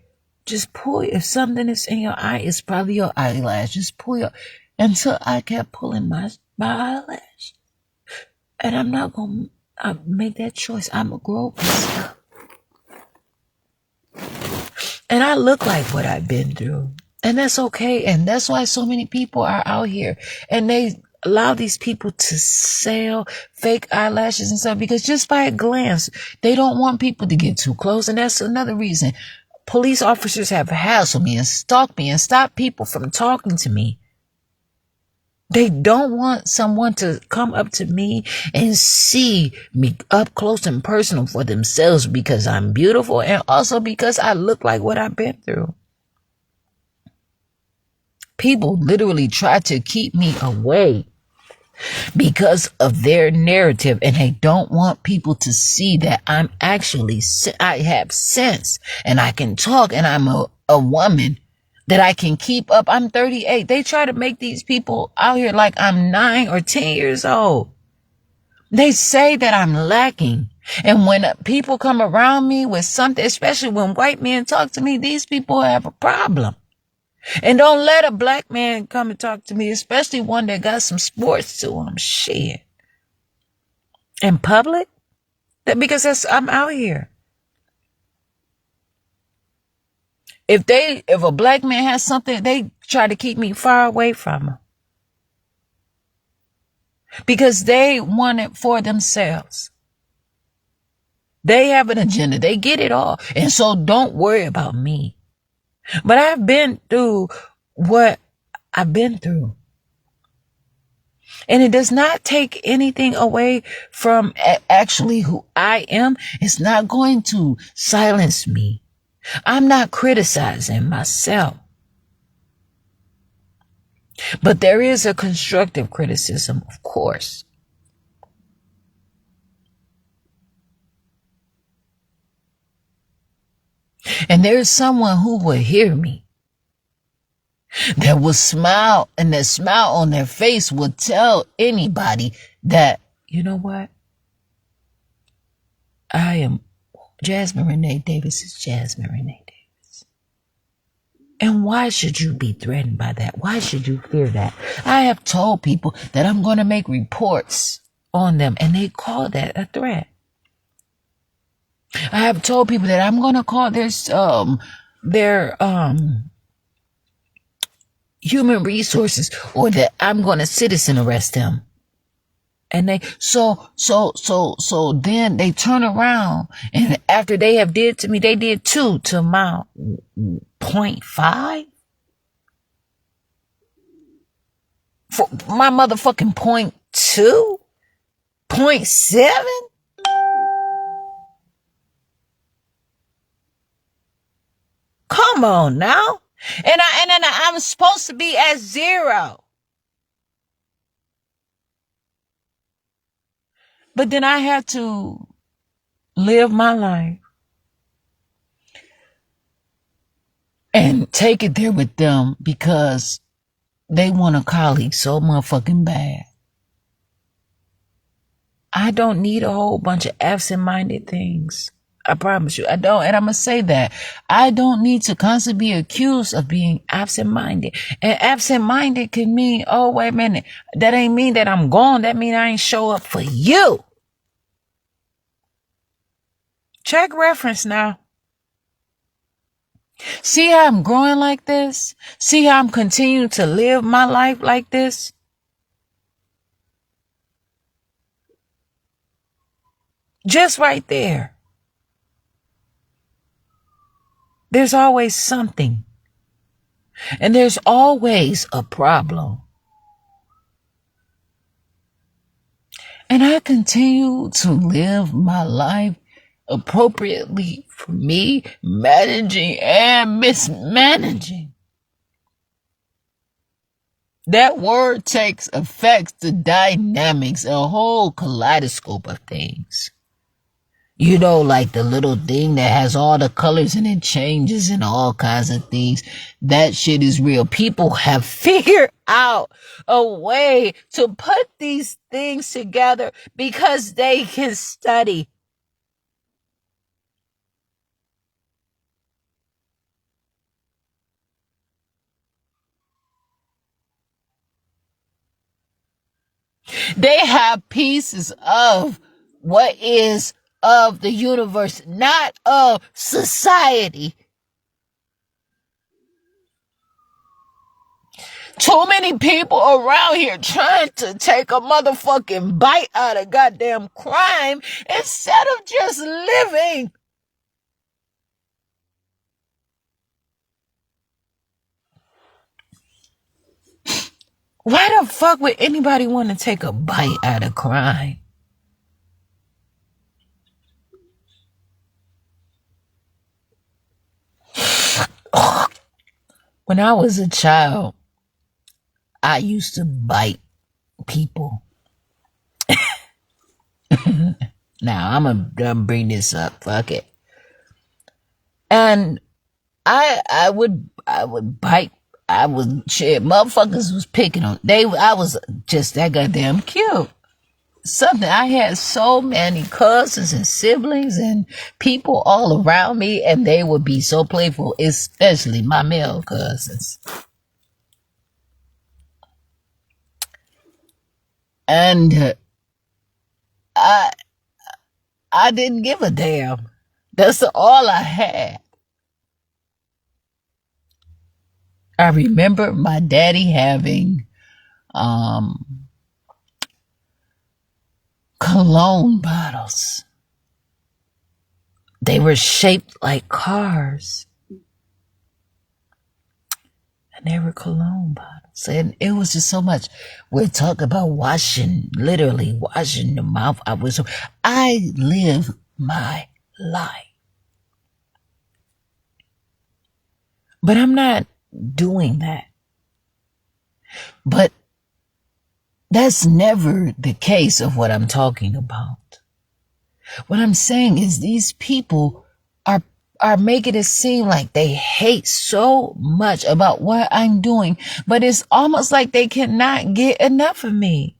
just pull, if something is in your eye, it's probably your eyelash. Just pull your, until I kept pulling my eyelash. And I'm not going to make that choice. I'm a grown person. And I look like what I've been through. And that's okay. And that's why so many people are out here. And they allow these people to sell fake eyelashes and stuff because just by a glance, they don't want people to get too close. And that's another reason. Police officers have hassled me and stalked me and stopped people from talking to me. They don't want someone to come up to me and see me up close and personal for themselves because I'm beautiful and also because I look like what I've been through. People literally try to keep me away because of their narrative, and they don't want people to see that I'm actually, I have sense and I can talk and I'm a woman that I can keep up. I'm 38. They try to make these people out here like I'm 9 or 10 years old. They say that I'm lacking. And when people come around me with something, especially when white men talk to me, these people have a problem. And don't let a black man come and talk to me, especially one that got some sports to him. Shit. In public? Because I'm out here. If a black man has something, they try to keep me far away from him. Because they want it for themselves. They have an agenda. They get it all. And so don't worry about me. But I've been through what I've been through. And it does not take anything away from actually who I am. It's not going to silence me. I'm not criticizing myself. But there is a constructive criticism, of course. And there's someone who will hear me, that will smile, and that smile on their face will tell anybody that, you know what? I am Jasmine Renee Davis is Jasmine Renee Davis. And why should you be threatened by that? Why should you fear that? I have told people that I'm going to make reports on them, and they call that a threat. I have told people that I'm going to call their human resources, or that I'm going to citizen arrest them. And they, so then they turn around, and after they have did to me, they did two to my 0.5 for my motherfucking 0.2, 0.7. Come on now. And I'm supposed to be at 0. But then I have to live my life and take it there with them because they want a colleague so motherfucking bad. I don't need a whole bunch of absent-minded things. I promise you, I don't. And I'm going to say that. I don't need to constantly be accused of being absent-minded. And absent-minded can mean, oh, wait a minute. That ain't mean that I'm gone. That mean I ain't show up for you. Check reference now. See how I'm growing like this? See how I'm continuing to live my life like this? Just right there. There's always something. And there's always a problem. And I continue to live my life appropriately for me, managing and mismanaging. That word affects the dynamics, a whole kaleidoscope of things. You know, like the little thing that has all the colors and it changes and all kinds of things. That shit is real. People have figured out a way to put these things together because they can study. They have pieces of what is of the universe, not of society. Too many people around here trying to take a motherfucking bite out of goddamn crime instead of just living. Why the fuck would anybody want to take a bite out of crime? When I was a child, I used to bite people. Now, I'm gonna bring this up. Fuck it. And I would bite. Shit, motherfuckers was picking on. I was just that goddamn cute. Something, I had so many cousins and siblings and people all around me, and they would be so playful, especially my male cousins. And I didn't give a damn. That's all I had. I remember my daddy having cologne bottles. They were shaped like cars. And they were cologne bottles. And it was just so much. We're talking about literally washing the mouth. I live my life. But I'm not doing that. But that's never the case of what I'm talking about. What I'm saying is these people are making it seem like they hate so much about what I'm doing, but it's almost like they cannot get enough of me.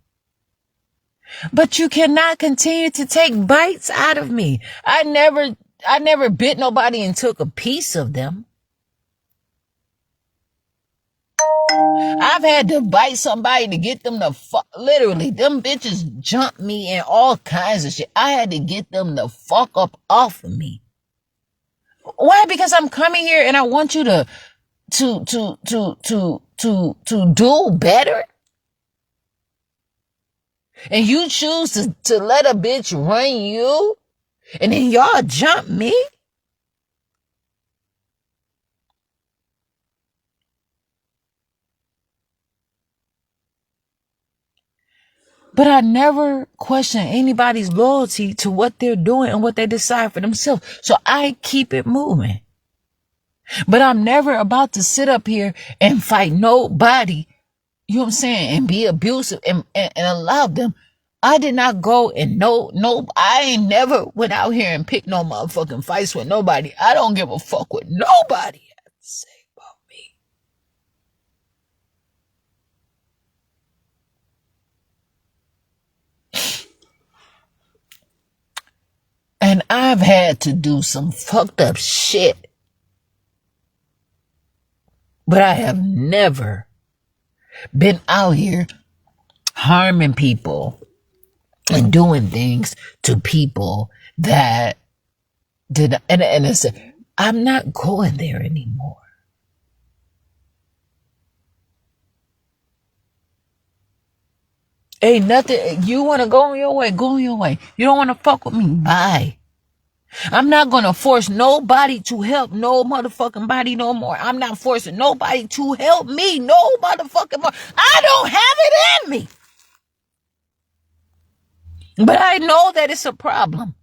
But you cannot continue to take bites out of me. I never bit nobody and took a piece of them. I've had to bite somebody to get them to literally, them bitches jumped me and all kinds of shit. I had to get them the fuck up off of me. Why? Because I'm coming here and I want you to to do better, and you choose to let a bitch run you, and then y'all jump me? But I never question anybody's loyalty to what they're doing and what they decide for themselves. So I keep it moving. But I'm never about to sit up here and fight nobody, you know what I'm saying, and be abusive and allow them. I did not go and I ain't never went out here and picked no motherfucking fights with nobody. I don't give a fuck what nobody has to say about me. And I've had to do some fucked up shit. But I have never been out here harming people and doing things to people that did. And it's, I'm not going there anymore. Ain't nothing. You want to go your way, go your way. You don't want to fuck with me, bye. I'm not going to force nobody to help no motherfucking body no more. I'm not forcing nobody to help me no motherfucking more. I don't have it in me. But I know that it's a problem.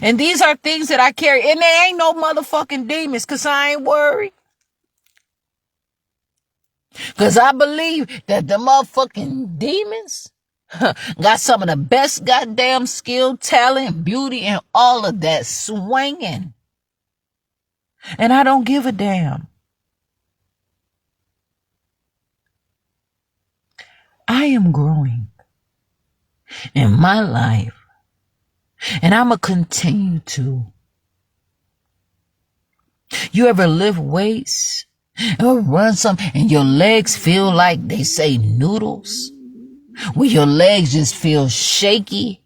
And these are things that I carry. And they ain't no motherfucking demons, because I ain't worried. Because I believe that the motherfucking demons got some of the best goddamn skill, talent, beauty, and all of that swinging. And I don't give a damn. I am growing in my life. And I'm going to continue to. You ever lift weights or run some and your legs feel like they say noodles? Where your legs just feel shaky?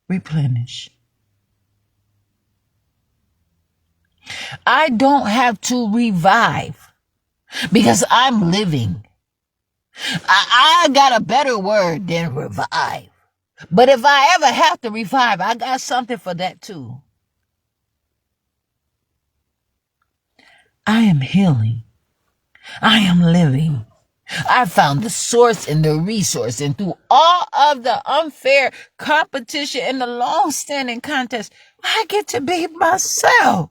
Replenish. I don't have to revive because I'm living. I got a better word than revive. But if I ever have to revive, I got something for that too. I am healing. I am living. I found the source and the resource, and through all of the unfair competition and the long-standing contest, I get to be myself.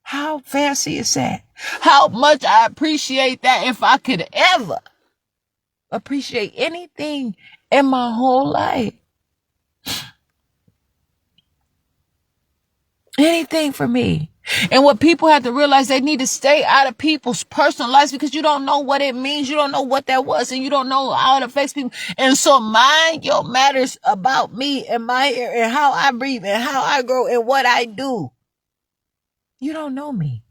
How fancy is that? How much I appreciate that. If I could ever appreciate anything in my whole life. Anything for me. And what people have to realize, they need to stay out of people's personal lives because you don't know what it means. You don't know what that was, and you don't know how it affects people. And so mind your matters about me and my hair and how I breathe and how I grow and what I do. You don't know me.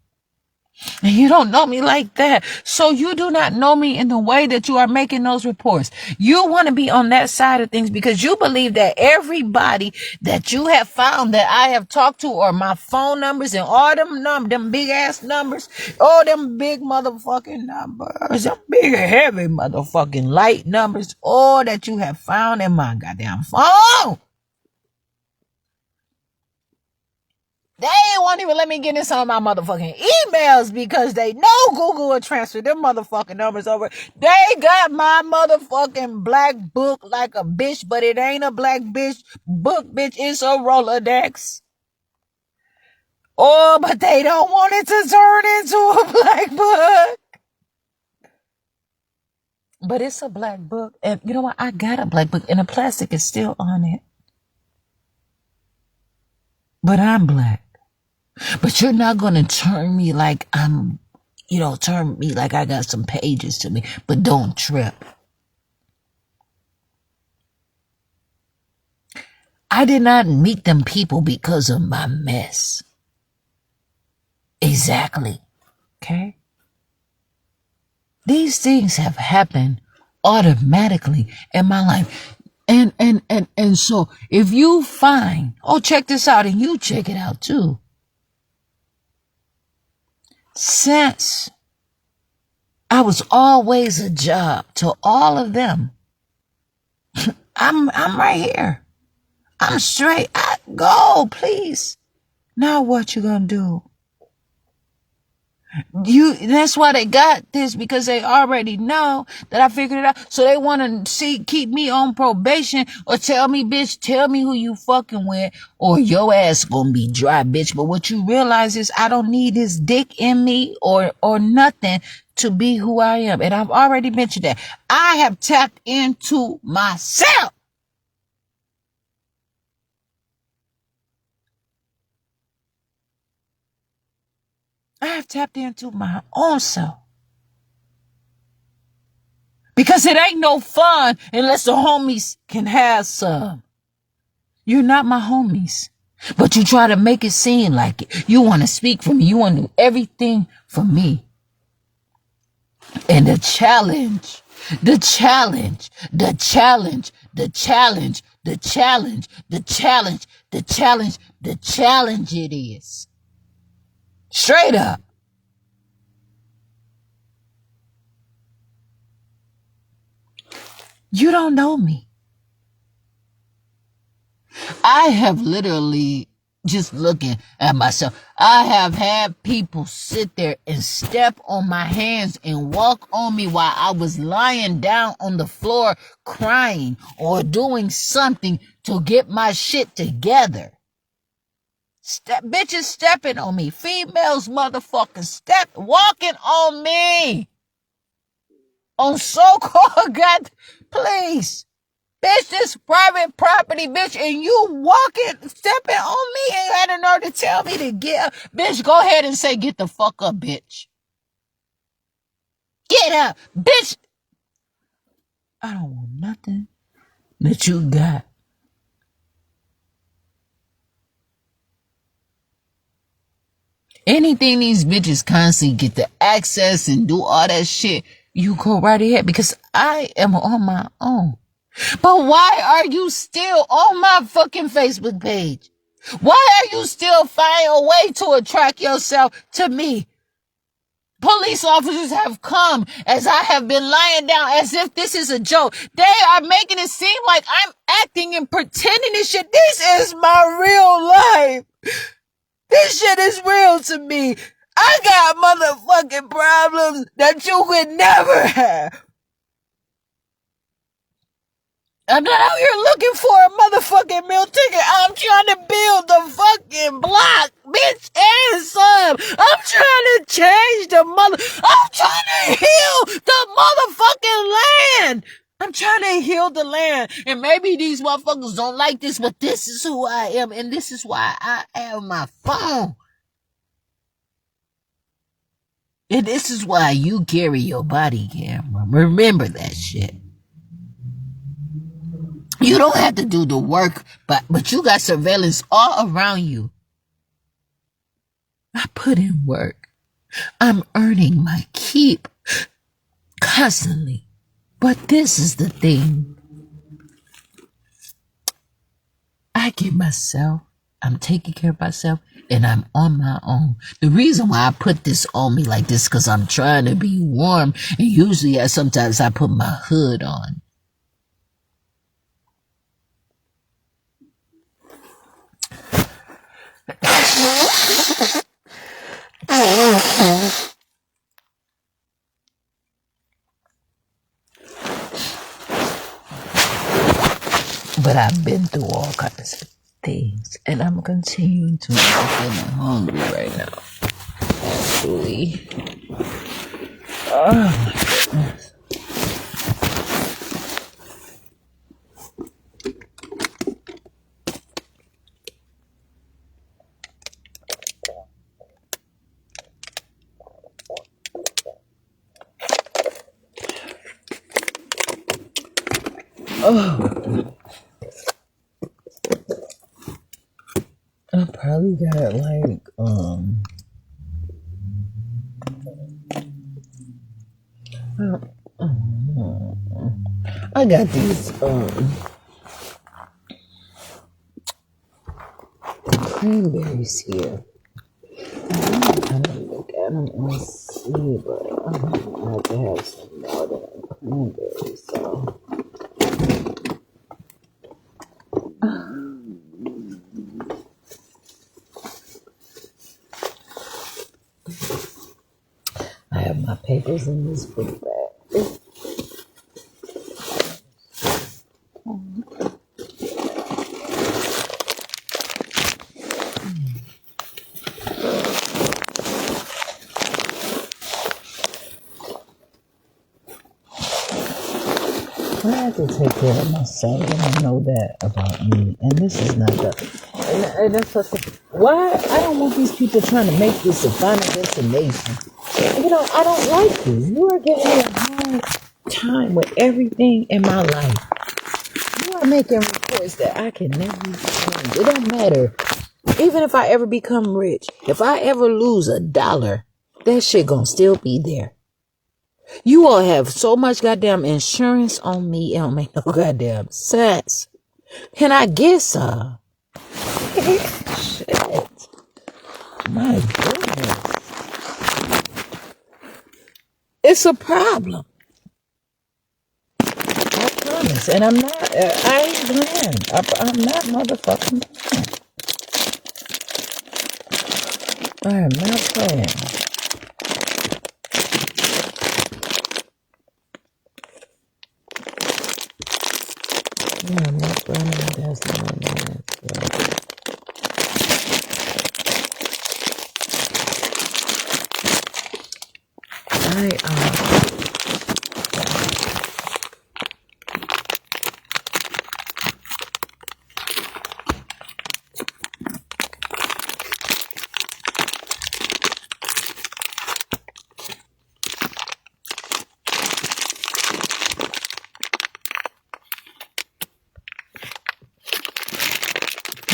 And you don't know me like that. So you do not know me in the way that you are making those reports. You want to be on that side of things because you believe that everybody that you have found that I have talked to, or my phone numbers and all them big ass numbers, all them big motherfucking numbers, them big heavy motherfucking light numbers, all that you have found in my goddamn phone. They won't even let me get in some of my motherfucking emails because they know Google will transfer them motherfucking numbers over. They got my motherfucking black book like a bitch, but it ain't a black bitch book, bitch. It's a Rolodex. Oh, but they don't want it to turn into a black book. But it's a black book. And you know what? I got a black book and the plastic is still on it. But I'm black. But you're not going to turn me like I'm, turn me like I got some pages to me. But don't trip. I did not meet them people because of my mess. Exactly. Okay? These things have happened automatically in my life. And so if you find, check this out, and you check it out too. since I was always a job to all of them. I'm right here. I'm straight. Go, please. Now what you gonna do? That's why they got this, because they already know that I figured it out. So they want to keep me on probation, or tell me, bitch, tell me who you fucking with, or your ass gonna be dry, bitch. But what you realize is I don't need this dick in me or nothing to be who I am. And I've already mentioned that. I have tapped into myself. I have tapped into my own self. Because it ain't no fun unless the homies can have some. You're not my homies. But you try to make it seem like it. You want to speak for me. You want to do everything for me. And the challenge it is. Straight up. You don't know me. I have literally, just looking at myself, I have had people sit there and step on my hands and walk on me while I was lying down on the floor crying or doing something to get my shit together. Bitches stepping on me. Females motherfucking walking on me. On so-called God, please. Bitch, this private property, bitch, and you stepping on me, and had the nerve to tell me to get up. Bitch, go ahead and say, get the fuck up, bitch. Get up, bitch. I don't want nothing that you got. Anything these bitches constantly get the access and do all that shit, you go right ahead, because I am on my own. But why are you still on my fucking Facebook page? Why are you still finding a way to attract yourself to me? Police officers have come as I have been lying down as if this is a joke. They are making it seem like I'm acting and pretending this shit. This is my real life. This shit is real to me. I got motherfucking problems that you could never have. I'm not out here looking for a motherfucking meal ticket. I'm trying to build the fucking block, bitch, and some. I'm trying to change I'm trying to heal the motherfucking land. I'm trying to heal the land. And maybe these motherfuckers don't like this, but this is who I am, and this is why I have my phone. And this is why you carry your body camera. Remember that shit. You don't have to do the work, but you got surveillance all around you. I put in work. I'm earning my keep constantly. But this is the thing. I get myself, I'm taking care of myself, and I'm on my own. The reason why I put this on me like this, because I'm trying to be warm, and usually sometimes I put my hood on. But I've been through all kinds of things, and I'm continuing to. I'm feeling hungry right now. Actually. Oh my goodness. Oh. I probably got like I got these cranberries here. I don't know how to look vitamin C, but I have to have some more than cranberries. So I have my papers in this book bag. I have to take care of myself, and I know that about me. And this is not and that's what why I don't want these people trying to make this a final destination. I don't like this. You are giving me a hard time with everything in my life. You are making reports that I can never change. It don't matter. Even if I ever become rich, if I ever lose $1, that shit gonna still be there. You all have so much goddamn insurance on me, it don't make no goddamn sense. Can I get some? Shit. My goodness. It's a problem. I promise. And I'm not, I ain't playing. I'm not motherfucking playing. I am not playing. Yeah, I'm not playing. That's not nice.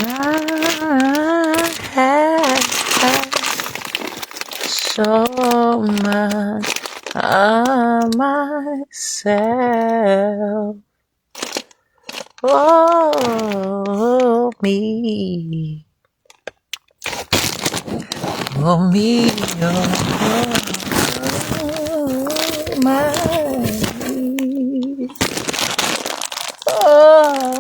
I have so much of myself. Oh, me. Oh, me. Oh, my. Oh,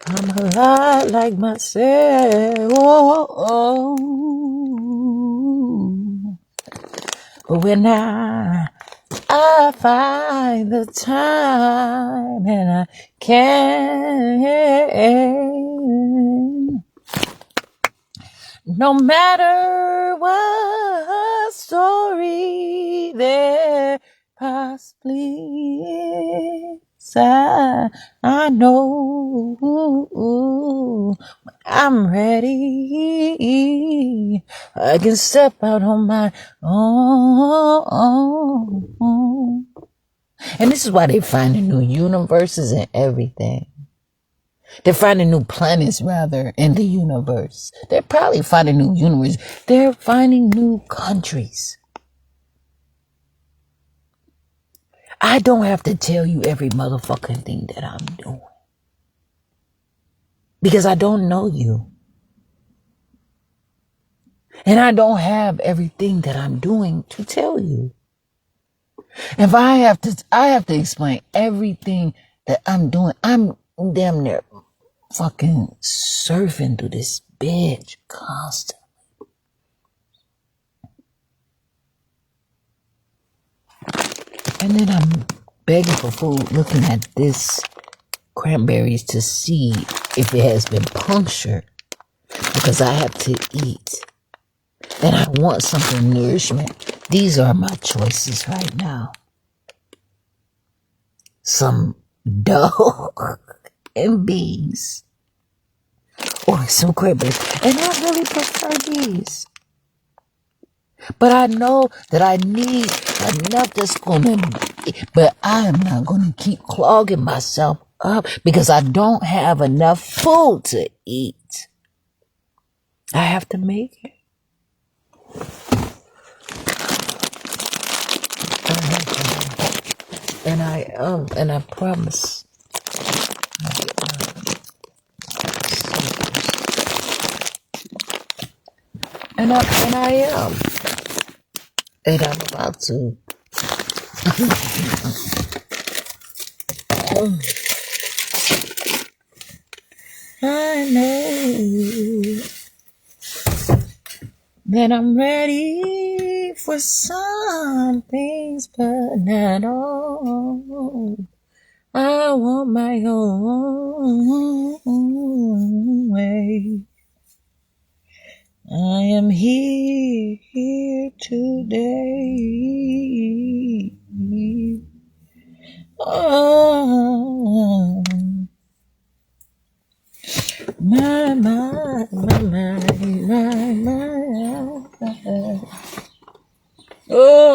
I'm a lot like myself. When I find the time and I can, no matter what story there possibly is, I know I'm ready. I can step out on my own. And this is why they're finding new universes and everything. They're finding new planets, rather, in the universe. They're probably finding new universes. They're finding new countries. I don't have to tell you every motherfucking thing that I'm doing. Because I don't know you. And I don't have everything that I'm doing to tell you. If I have to explain everything that I'm doing. I'm damn near fucking surfing through this bitch constantly. And then I'm begging for food, looking at this cranberries to see if it has been punctured, because I have to eat and I want something nourishment. These are my choices right now. Some dough and beans, or some cranberries, and I really prefer these. But I know that I need enough that's gonna, but I am not gonna keep clogging myself up because I don't have enough food to eat. I have to make it. And I promise. And I am. And I'm about to. I know that I'm ready for some things, but not all. I want my own way. I am here today. Oh,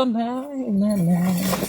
my, oh, my.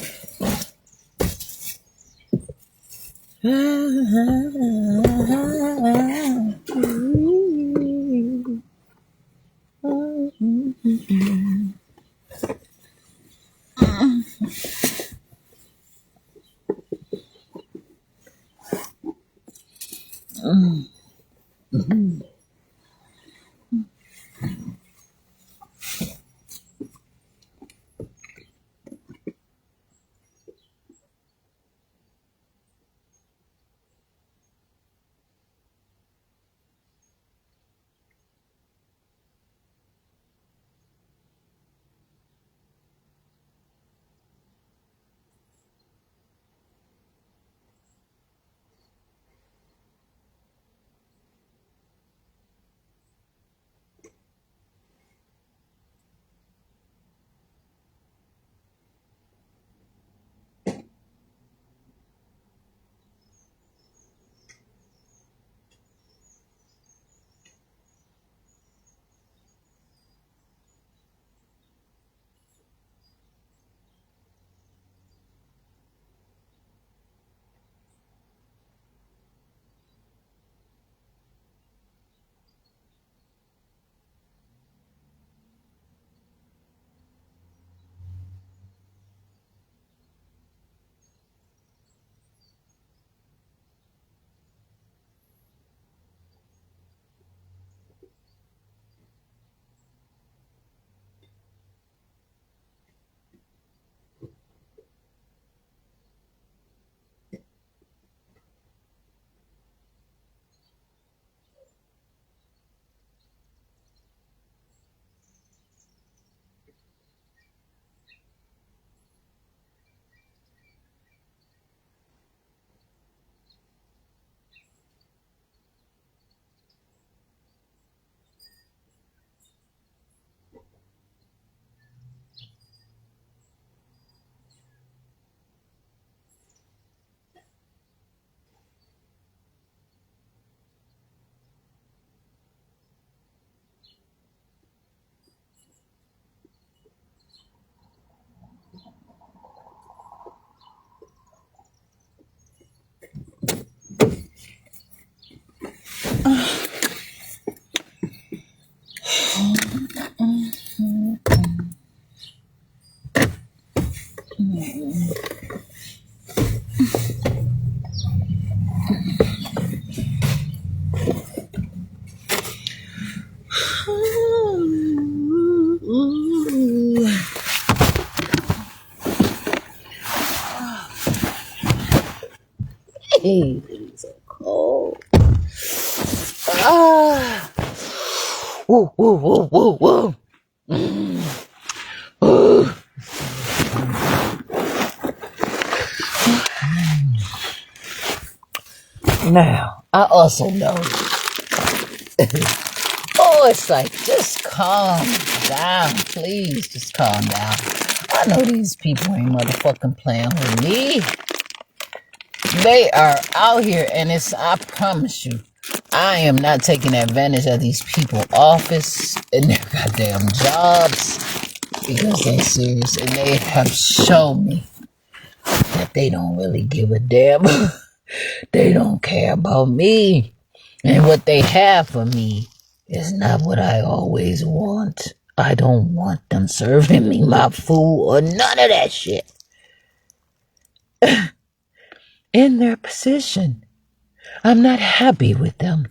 Hey, it's so cold. Ah, woo, woo, woo, woo, woo. Now, I also know. Oh, it's like, just calm down, please. Just calm down. I know these people ain't motherfucking playing with me. They are out here, and I promise you, I am not taking advantage of these people's office and their goddamn jobs. because they're serious and they have shown me that they don't really give a damn. They don't care about me. And what they have for me is not what I always want. I don't want them serving me my food or none of that shit. In their position, I'm not happy with them.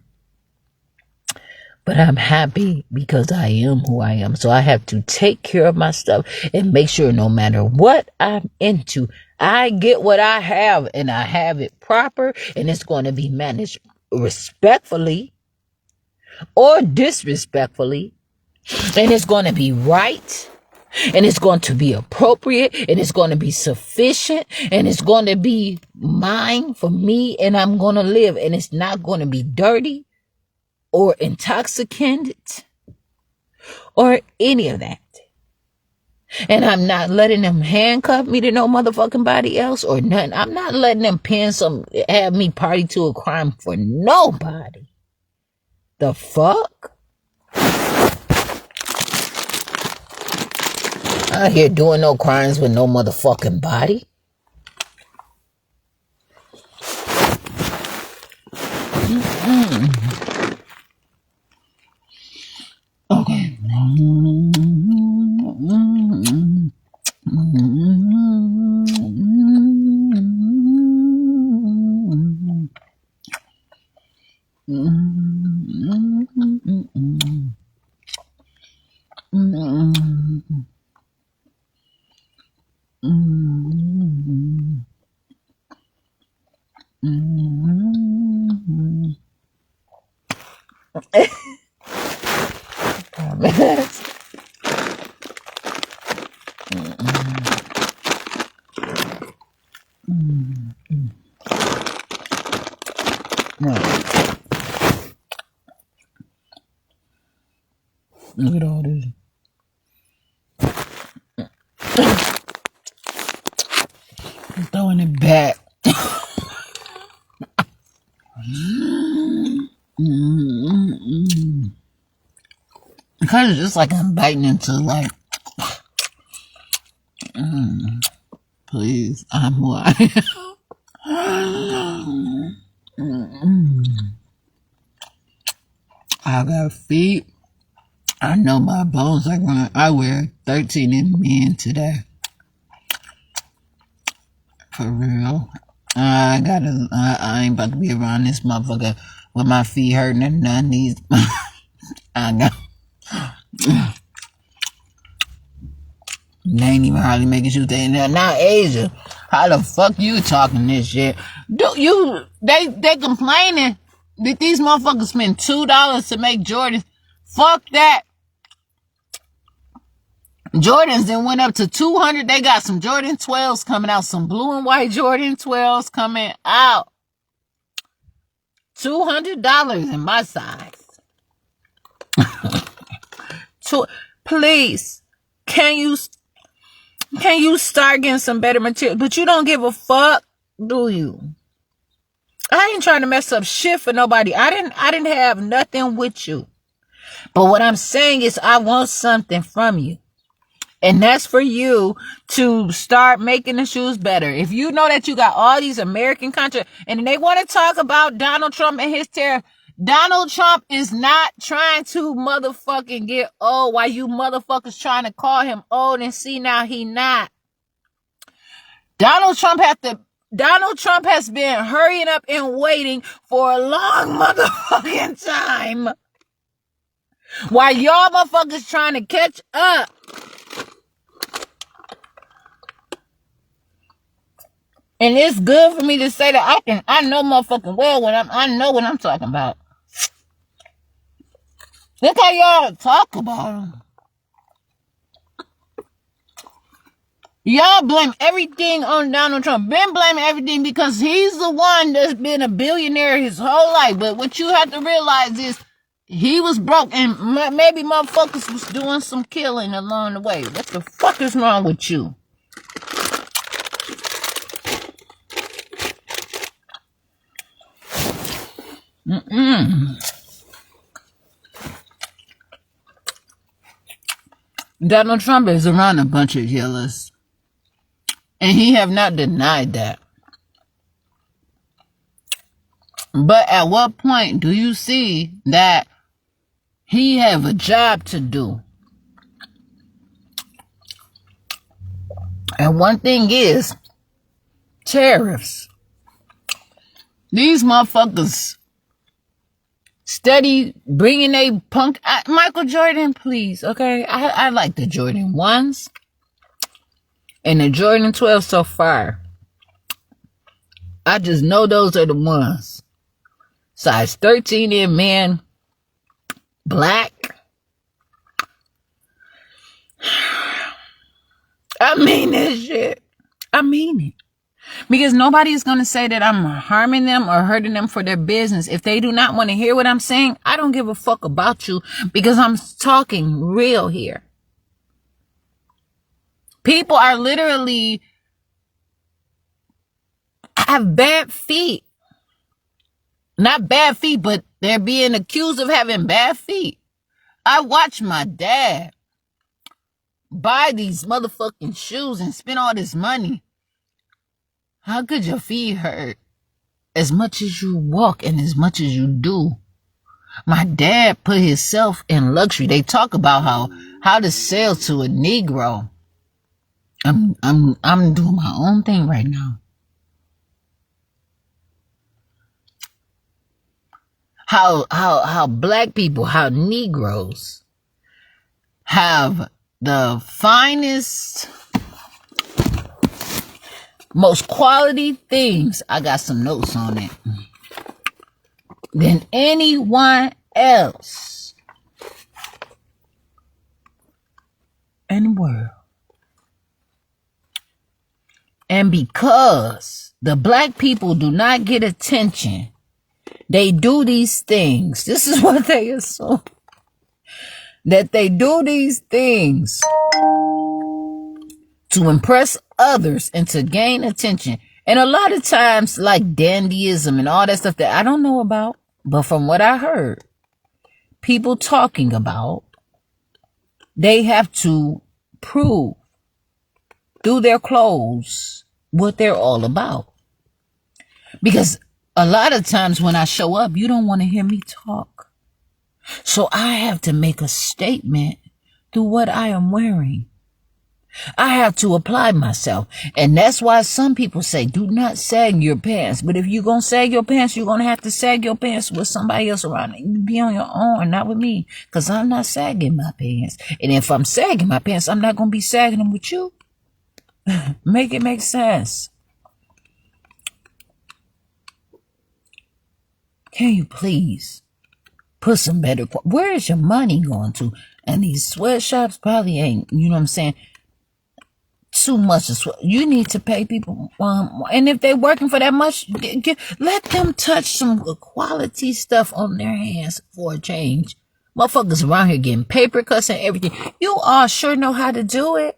But I'm happy because I am who I am. So I have to take care of my stuff and make sure no matter what I'm into, I get what I have and I have it proper and it's going to be managed respectfully or disrespectfully. And it's going to be right. And it's going to be appropriate. And it's going to be sufficient. And it's going to be mine for me. And I'm going to live. And it's not going to be dirty or intoxicant or any of that. And I'm not letting them handcuff me to no motherfucking body else or nothing. I'm not letting them have me party to a crime for nobody. The fuck? Out here doing no crimes with no motherfucking body. Okay. Look at all this. I'm throwing it back. Because it's just like I'm biting into like, please, I'm who I am. I got feet. I know my bones are going. I wear 13 in men today. For real. I ain't about to be around this motherfucker with my feet hurting and none of these. I know. They ain't even hardly making shoes. Now Asia, how the fuck you talking this shit? They complaining that these motherfuckers spend $2 to make Jordans. Fuck that. Jordans then went up to $200. They got some Jordan 12s coming out, some blue and white Jordan 12s coming out. $200 in my size. Please, can you start getting some better material? But you don't give a fuck, do you? I ain't trying to mess up shit for nobody. I didn't have nothing with you. But what I'm saying is I want something from you. And that's for you to start making the shoes better. If you know that you got all these American contracts and they want to talk about Donald Trump and his tariff, Donald Trump is not trying to motherfucking get old while you motherfuckers trying to call him old and see now he not. Donald Trump has been hurrying up and waiting for a long motherfucking time while y'all motherfuckers trying to catch up. And it's good for me to say that I know motherfucking well I know what I'm talking about. Look how y'all talk about him. Y'all blame everything on Donald Trump. Been blaming everything because he's the one that's been a billionaire his whole life. But what you have to realize is he was broke and maybe motherfuckers was doing some killing along the way. What the fuck is wrong with you? Donald Trump is around a bunch of killers. And he have not denied that. But at what point do you see that he have a job to do? And one thing is tariffs. These motherfuckers steady bringing a punk. Michael Jordan, please, okay? I like the Jordan 1s and the Jordan 12 so far. I just know those are the ones. Size 13 in men, black. I mean this shit. I mean it. Because nobody is going to say that I'm harming them or hurting them for their business. If they do not want to hear what I'm saying, I don't give a fuck about you because I'm talking real here. People are literally have bad feet. Not bad feet, but they're being accused of having bad feet. I watched my dad buy these motherfucking shoes and spend all this money. How could your feet hurt as much as you walk and as much as you do? My dad put himself in luxury. They talk about how to sell to a Negro. I'm doing my own thing right now. How black people, how Negroes have the finest, most quality things. I got some notes on it. Than anyone else in the world. And because the black people do not get attention, they do these things. This is what they assume. That they do these things to impress others and to gain attention. And a lot of times, like dandyism and all that stuff that I don't know about, but from what I heard, people talking about, they have to prove through their clothes what they're all about. Because a lot of times when I show up, you don't want to hear me talk. So I have to make a statement through what I am wearing. I have to apply myself. And that's why some people say, do not sag your pants. But if you're going to sag your pants, you're going to have to sag your pants with somebody else around. You be on your own, not with me. Because I'm not sagging my pants. And if I'm sagging my pants, I'm not going to be sagging them with you. Make it make sense. Can you please put some better... Where is your money going to? And these sweatshops probably ain't, you know what I'm saying, too much. You need to pay people. And if they're working for that much, let them touch some quality stuff on their hands for a change. Motherfuckers around here getting paper cuts and everything. You all sure know how to do it.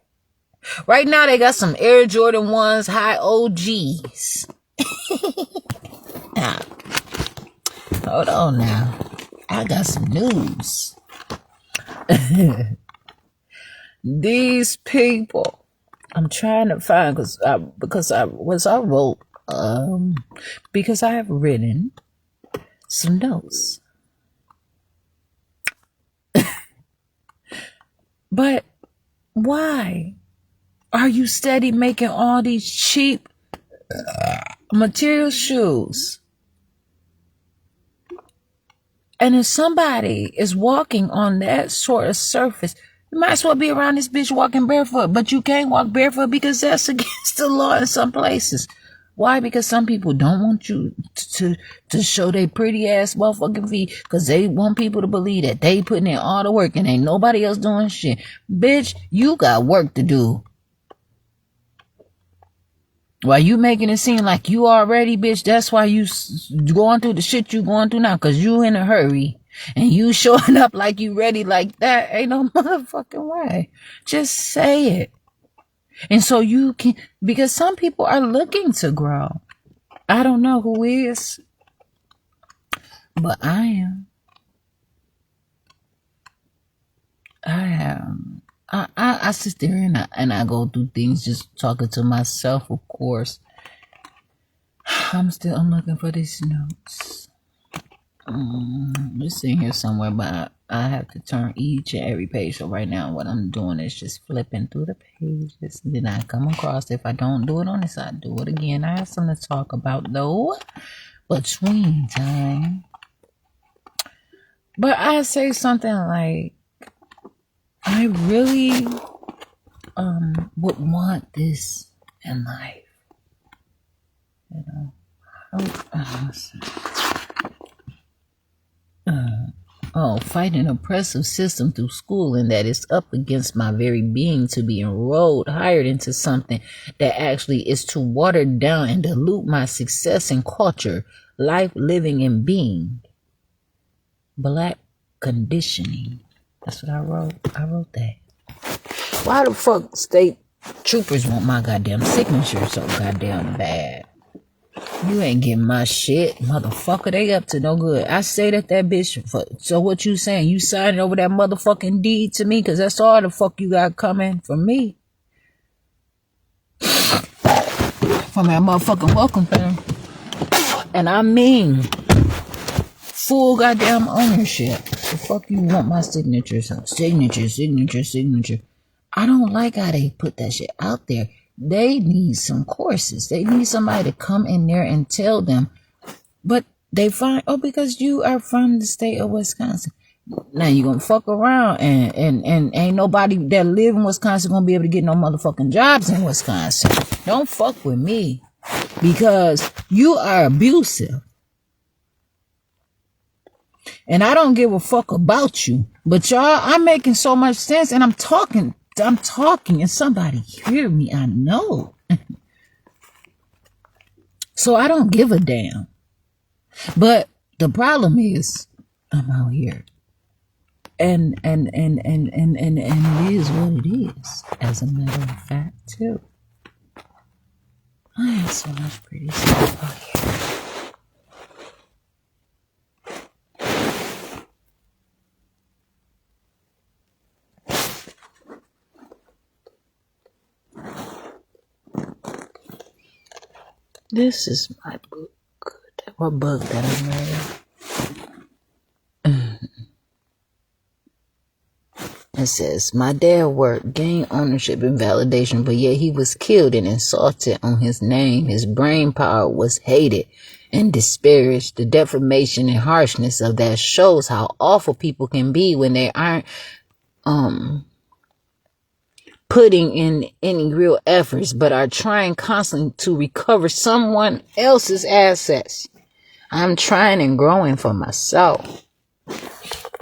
Right now, they got some Air Jordan 1s, high OGs. Now, hold on now. I got some news. These people, I'm trying to find, because I have written some notes. But why are you steady making all these cheap material shoes? And if somebody is walking on that sort of surface, you might as well be around this bitch walking barefoot. But you can't walk barefoot because that's against the law in some places. Why? Because some people don't want you to show their pretty ass motherfucking feet, because they want people to believe that they putting in all the work and ain't nobody else doing shit. Bitch, you got work to do. Why you making it seem like you already, bitch? That's why you going through the shit you going through now, because you in a hurry. And you showing up like you ready like that. Ain't no motherfucking way. Just say it. And so you can, because some people are looking to grow. I don't know who is, but I am. I sit there and I go through things just talking to myself, of course. I'm looking for these notes. Just sitting here somewhere, but I have to turn each and every page. So right now, what I'm doing is just flipping through the pages. And then I come across, if I don't do it on this, I do it again. I have something to talk about though, between time. But I say something like, I really would want this in life. You know, fight an oppressive system through schooling that is up against my very being, to be hired into something that actually is to water down and dilute my success and culture, life, living, and being. Black conditioning. That's what I wrote. I wrote that. Why the fuck state troopers want my goddamn signature so goddamn bad? You ain't getting my shit, motherfucker. They up to no good. I say that bitch. So what you saying? You signing over that motherfucking deed to me? Because that's all the fuck you got coming from me. From that motherfucking welcome thing. And I mean full goddamn ownership. The fuck you want my signatures on? Signature. I don't like how they put that shit out there. They need some courses. They need somebody to come in there and tell them. But they find, because you are from the state of Wisconsin. Now you gonna fuck around and ain't nobody that live in Wisconsin gonna be able to get no motherfucking jobs in Wisconsin. Don't fuck with me. Because you are abusive. And I don't give a fuck about you. But y'all, I'm making so much sense and I'm talking and somebody hear me. I know. So I don't give a damn. But the problem is I'm out here. And it is what it is, as a matter of fact, too. I have so much pretty stuff out here. This is my book. What book that I read? It says, my dad worked, gained ownership and validation, but yet he was killed and insulted on his name. His brain power was hated and disparaged. The defamation and harshness of that shows how awful people can be when they aren't putting in any real efforts, but are trying constantly to recover someone else's assets. I'm trying and growing for myself.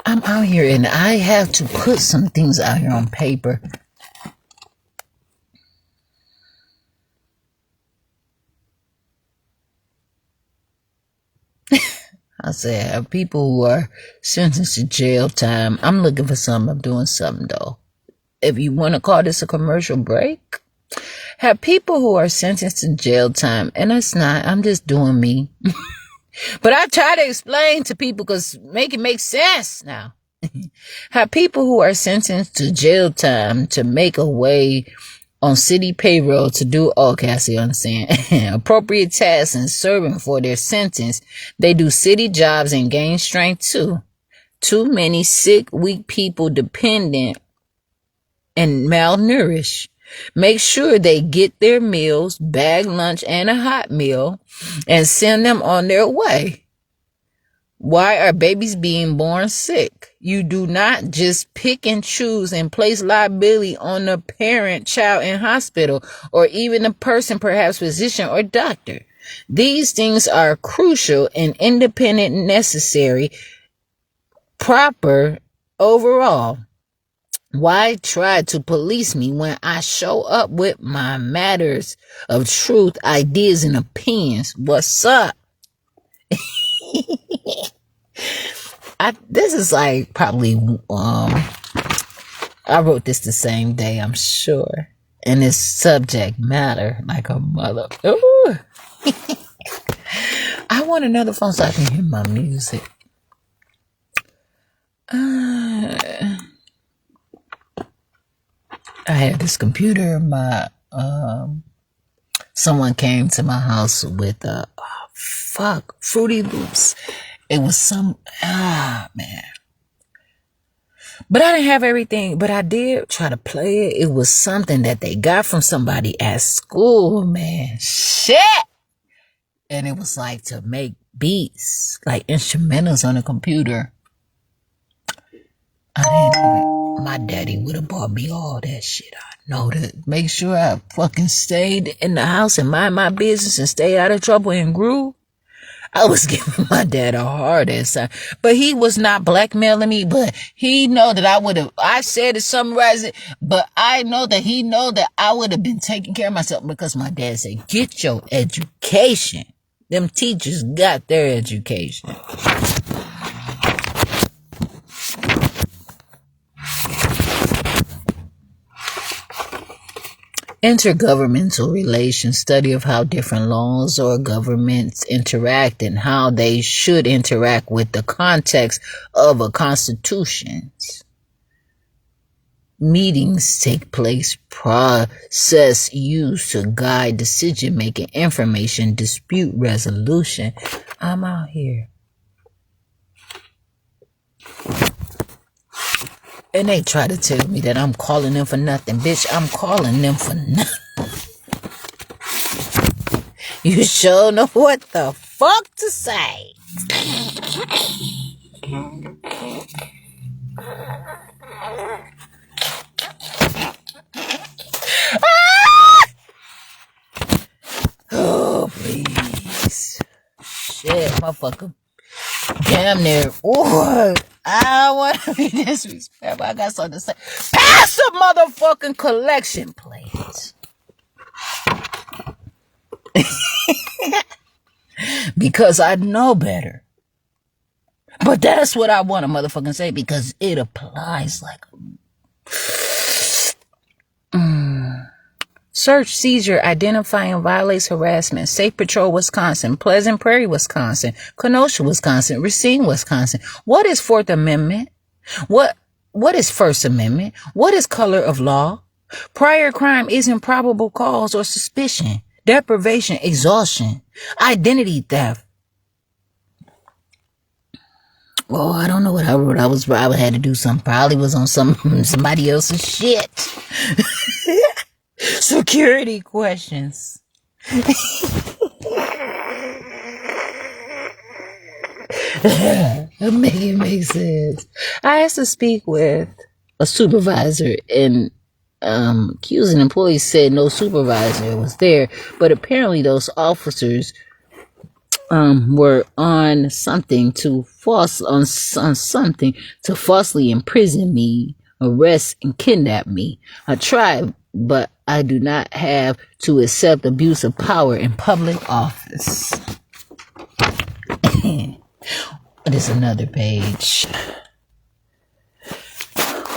I'm out here and I have to put some things out here on paper. I said, people who are sentenced to jail time, I'm looking for something. I'm doing something though. If you want to call this a commercial break, have people who are sentenced to jail time, and it's not, I'm just doing me. But I try to explain to people because make it make sense now. Have people who are sentenced to jail time to make a way on city payroll to do, okay, I see, I understand, appropriate tasks and serving for their sentence. They do city jobs and gain strength too. Too many sick, weak people dependent and malnourished. Make sure they get their meals, bag lunch, and a hot meal, and send them on their way. Why are babies being born sick? You do not just pick and choose and place liability on the parent, child in hospital, or even the person, perhaps physician or doctor. These things are crucial and independent, necessary, proper overall. Why try to police me when I show up with my matters of truth, ideas, and opinions? What's up? This is like probably, I wrote this the same day, I'm sure. And it's subject matter like a mother. Ooh. I want another phone so I can hear my music. I had this computer. Someone came to my house with Fruity Loops. It was man. But I didn't have everything, but I did try to play it. It was something that they got from somebody at school, man. Shit! And it was like to make beats, like instrumentals on a computer. My daddy would have bought me all that shit. I know that. Make sure I fucking stayed in the house and mind my business and stay out of trouble and grew. I was giving my dad a hard ass time. But he was not blackmailing me, but he know that I said to summarize it, but I know that he know that I would have been taking care of myself because my dad said, get your education. Them teachers got their education. Intergovernmental relations, study of how different laws or governments interact and how they should interact with the context of a constitution. Meetings take place, process used to guide decision making, information, dispute resolution. I'm out here. And they try to tell me that I'm calling them for nothing. Bitch, I'm calling them for nothing. You sure know what the fuck to say. Oh, please. Shit, motherfucker. Damn near. Ooh, I don't want to be disrespectful. I got something to say. Pass the motherfucking collection plate. Because I know better. But that's what I want to motherfucking say because it applies like Search, seizure, identifying violates harassment. Safe Patrol, Wisconsin. Pleasant Prairie, Wisconsin. Kenosha, Wisconsin. Racine, Wisconsin. What is Fourth Amendment? What is First Amendment? What is color of law? Prior crime isn't probable cause or suspicion. Deprivation, exhaustion. Identity theft. Well, I don't know what I wrote. I had to do something. Probably was on somebody else's shit. Security questions. It makes sense. I asked to speak with a supervisor and accusing employees said no supervisor was there, but apparently those officers were on something to falsely imprison me, arrest and kidnap me. I tried, but I do not have to accept abuse of power in public office. There's another page.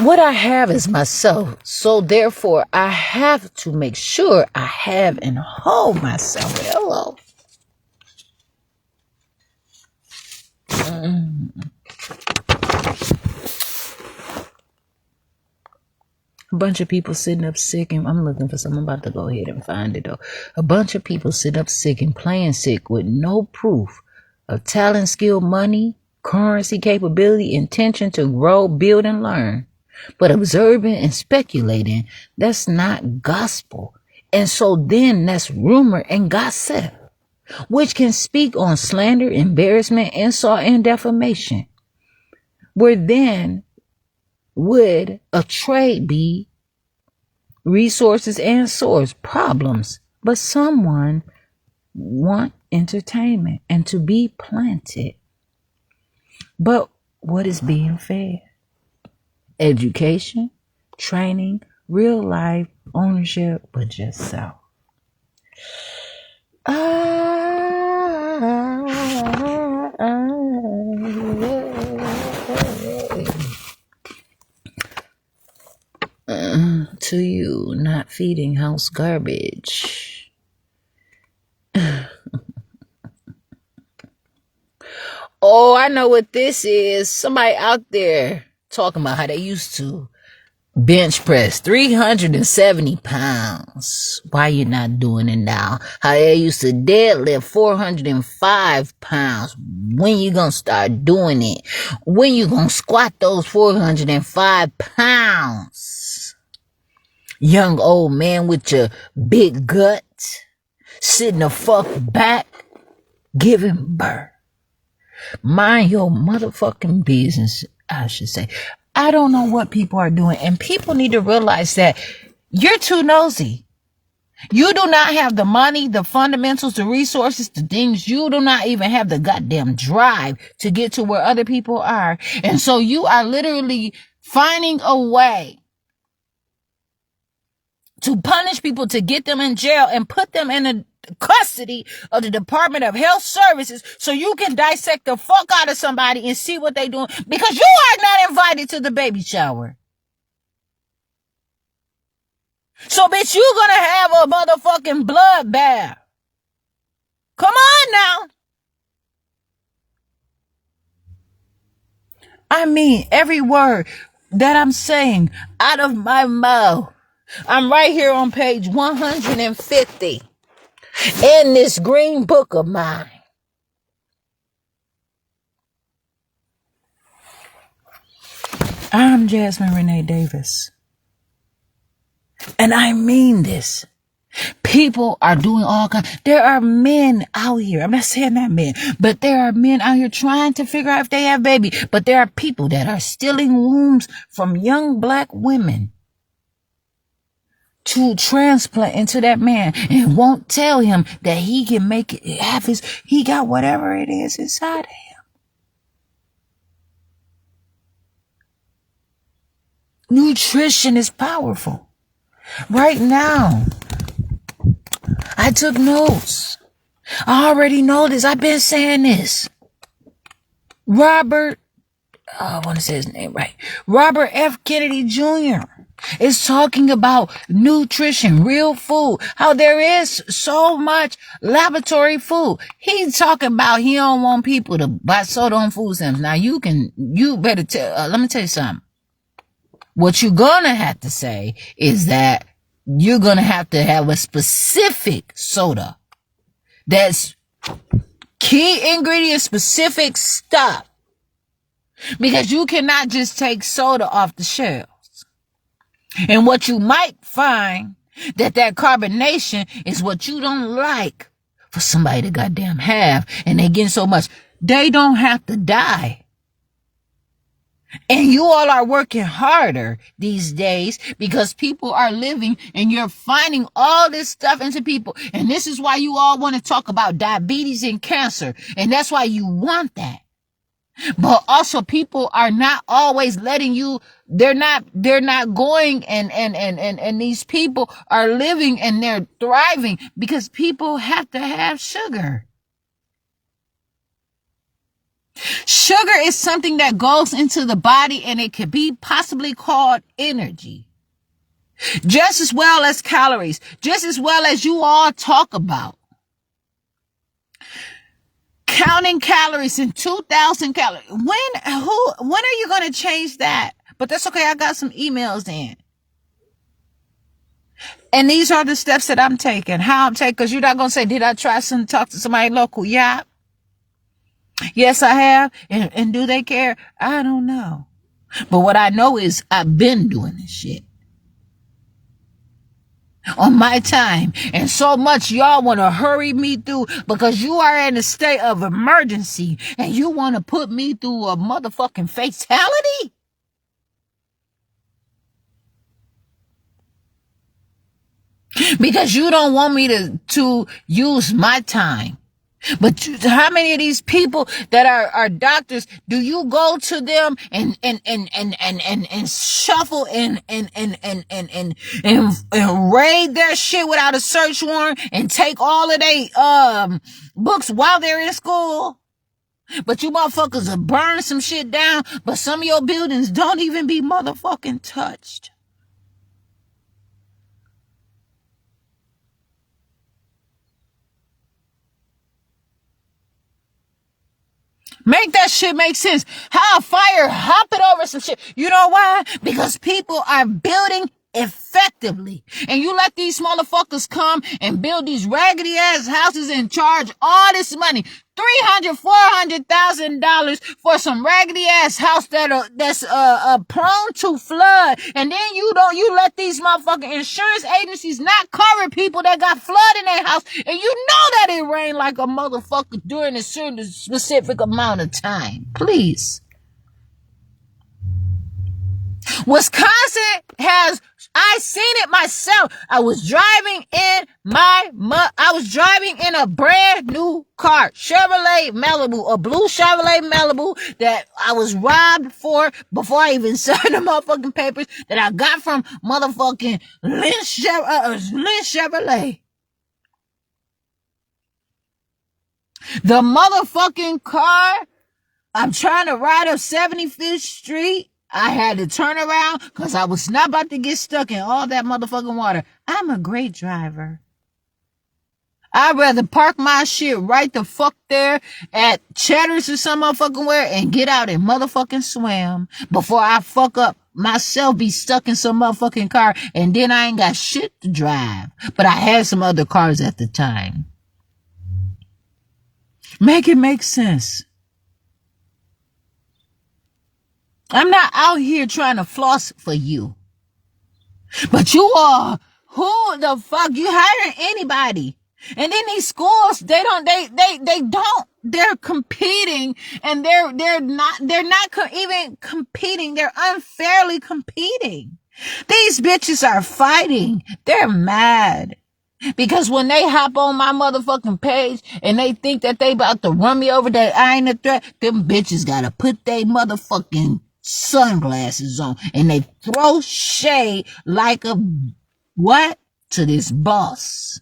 What I have is myself, so therefore I have to make sure I have and hold myself. Hello. A bunch of people sitting up sick, and I'm looking for something. I'm about to go ahead and find it though. A bunch of people sitting up sick and playing sick with no proof of talent, skill, money, currency, capability, intention to grow, build, and learn. But observing and speculating, that's not gospel. And so then that's rumor and gossip, which can speak on slander, embarrassment, insult, and defamation. Where then would a trade be resources and source problems, but someone want entertainment and to be planted. But what is being fed? Education, training, real life, ownership, but just self. To you, not feeding house garbage. Oh, I know what this is. Somebody out there talking about how they used to Bench press 370 pounds. Why you not doing it now? How they used to deadlift 405 pounds. When you gonna start doing it? When you gonna squat those 405 pounds? Young old man with your big gut, sitting the fuck back, giving birth. Mind your motherfucking business, I should say. I don't know what people are doing, and people need to realize that you're too nosy. You do not have the money, the fundamentals, the resources, the things. You do not even have the goddamn drive to get to where other people are. And so you are literally finding a way to punish people, to get them in jail and put them in the custody of the Department of Health Services so you can dissect the fuck out of somebody and see what they doing, because you are not invited to the baby shower. So bitch, you gonna have a motherfucking bloodbath. Come on now. I mean every word that I'm saying out of my mouth. I'm right here on page 150 in this green book of mine. I'm Jasmine Renee Davis. And I mean this. People are doing all kinds. There are men out here. I'm not saying that men, but there are men out here trying to figure out if they have baby. But there are people that are stealing wombs from young black women to transplant into that man and won't tell him that he can make it, he got whatever it is inside of him. Nutrition is powerful. Right now, I took notes. I already know this. I've been saying this. I want to say his name right. Robert F. Kennedy Jr. is talking about nutrition, real food, how there is so much laboratory food. He's talking about he don't want people to buy soda on food stamps. Now you better let me tell you something. What you're gonna have to say is that you're gonna have to have a specific soda that's key ingredient specific stuff, because you cannot just take soda off the shelves. And what you might find that carbonation is what you don't like for somebody to goddamn have, and they getting so much they don't have to die. And you all are working harder these days because people are living, and you're finding all this stuff into people. And this is why you all want to talk about diabetes and cancer. And that's why you want that. But also people are not always letting you, they're not going, and these people are living and they're thriving because people have to have sugar. Sugar is something that goes into the body, and it could be possibly called energy. Just as well as calories, just as well as you all talk about. Counting calories and 2,000 calories. When are you going to change that? But that's okay. I got some emails in. And these are the steps that I'm taking. How I'm taking, because you're not going to say, did I try to talk to somebody local? Yeah. Yes, I have. And do they care? I don't know. But what I know is I've been doing this shit on my time. And so much y'all want to hurry me through because you are in a state of emergency and you want to put me through a motherfucking fatality? Because you don't want me to use my time. But how many of these people that are doctors, do you go to them and shuffle and raid their shit without a search warrant and take all of their books while they're in school? But you motherfuckers will burn some shit down, but some of your buildings don't even be motherfucking touched. Make that shit make sense. How a fire hopping over some shit. You know why? Because people are building effectively. And you let these motherfuckers come and build these raggedy ass houses and charge all this money. $300,000-$400,000 for some raggedy ass house that's prone to flood, and then you let these motherfucking insurance agencies not cover people that got flood in their house, and you know that it rained like a motherfucker during a certain specific amount of time. Please. Wisconsin I seen it myself. I was driving in a brand new car, Chevrolet Malibu, a blue Chevrolet Malibu that I was robbed for before I even signed the motherfucking papers that I got from motherfucking Lynch Chevrolet. The motherfucking car, I'm trying to ride up 75th Street. I had to turn around because I was not about to get stuck in all that motherfucking water. I'm a great driver. I'd rather park my shit right the fuck there at Cheddar's or some motherfucking where and get out and motherfucking swim before I fuck up myself, be stuck in some motherfucking car, and then I ain't got shit to drive. But I had some other cars at the time. Make it make sense. I'm not out here trying to floss for you. But you are, who the fuck, you hiring anybody? And then these schools, they're competing, and they're not even competing. They're unfairly competing. These bitches are fighting. They're mad. Because when they hop on my motherfucking page and they think that they about to run me over, that I ain't a threat, them bitches gotta put they motherfucking sunglasses on and they throw shade like a what to this boss.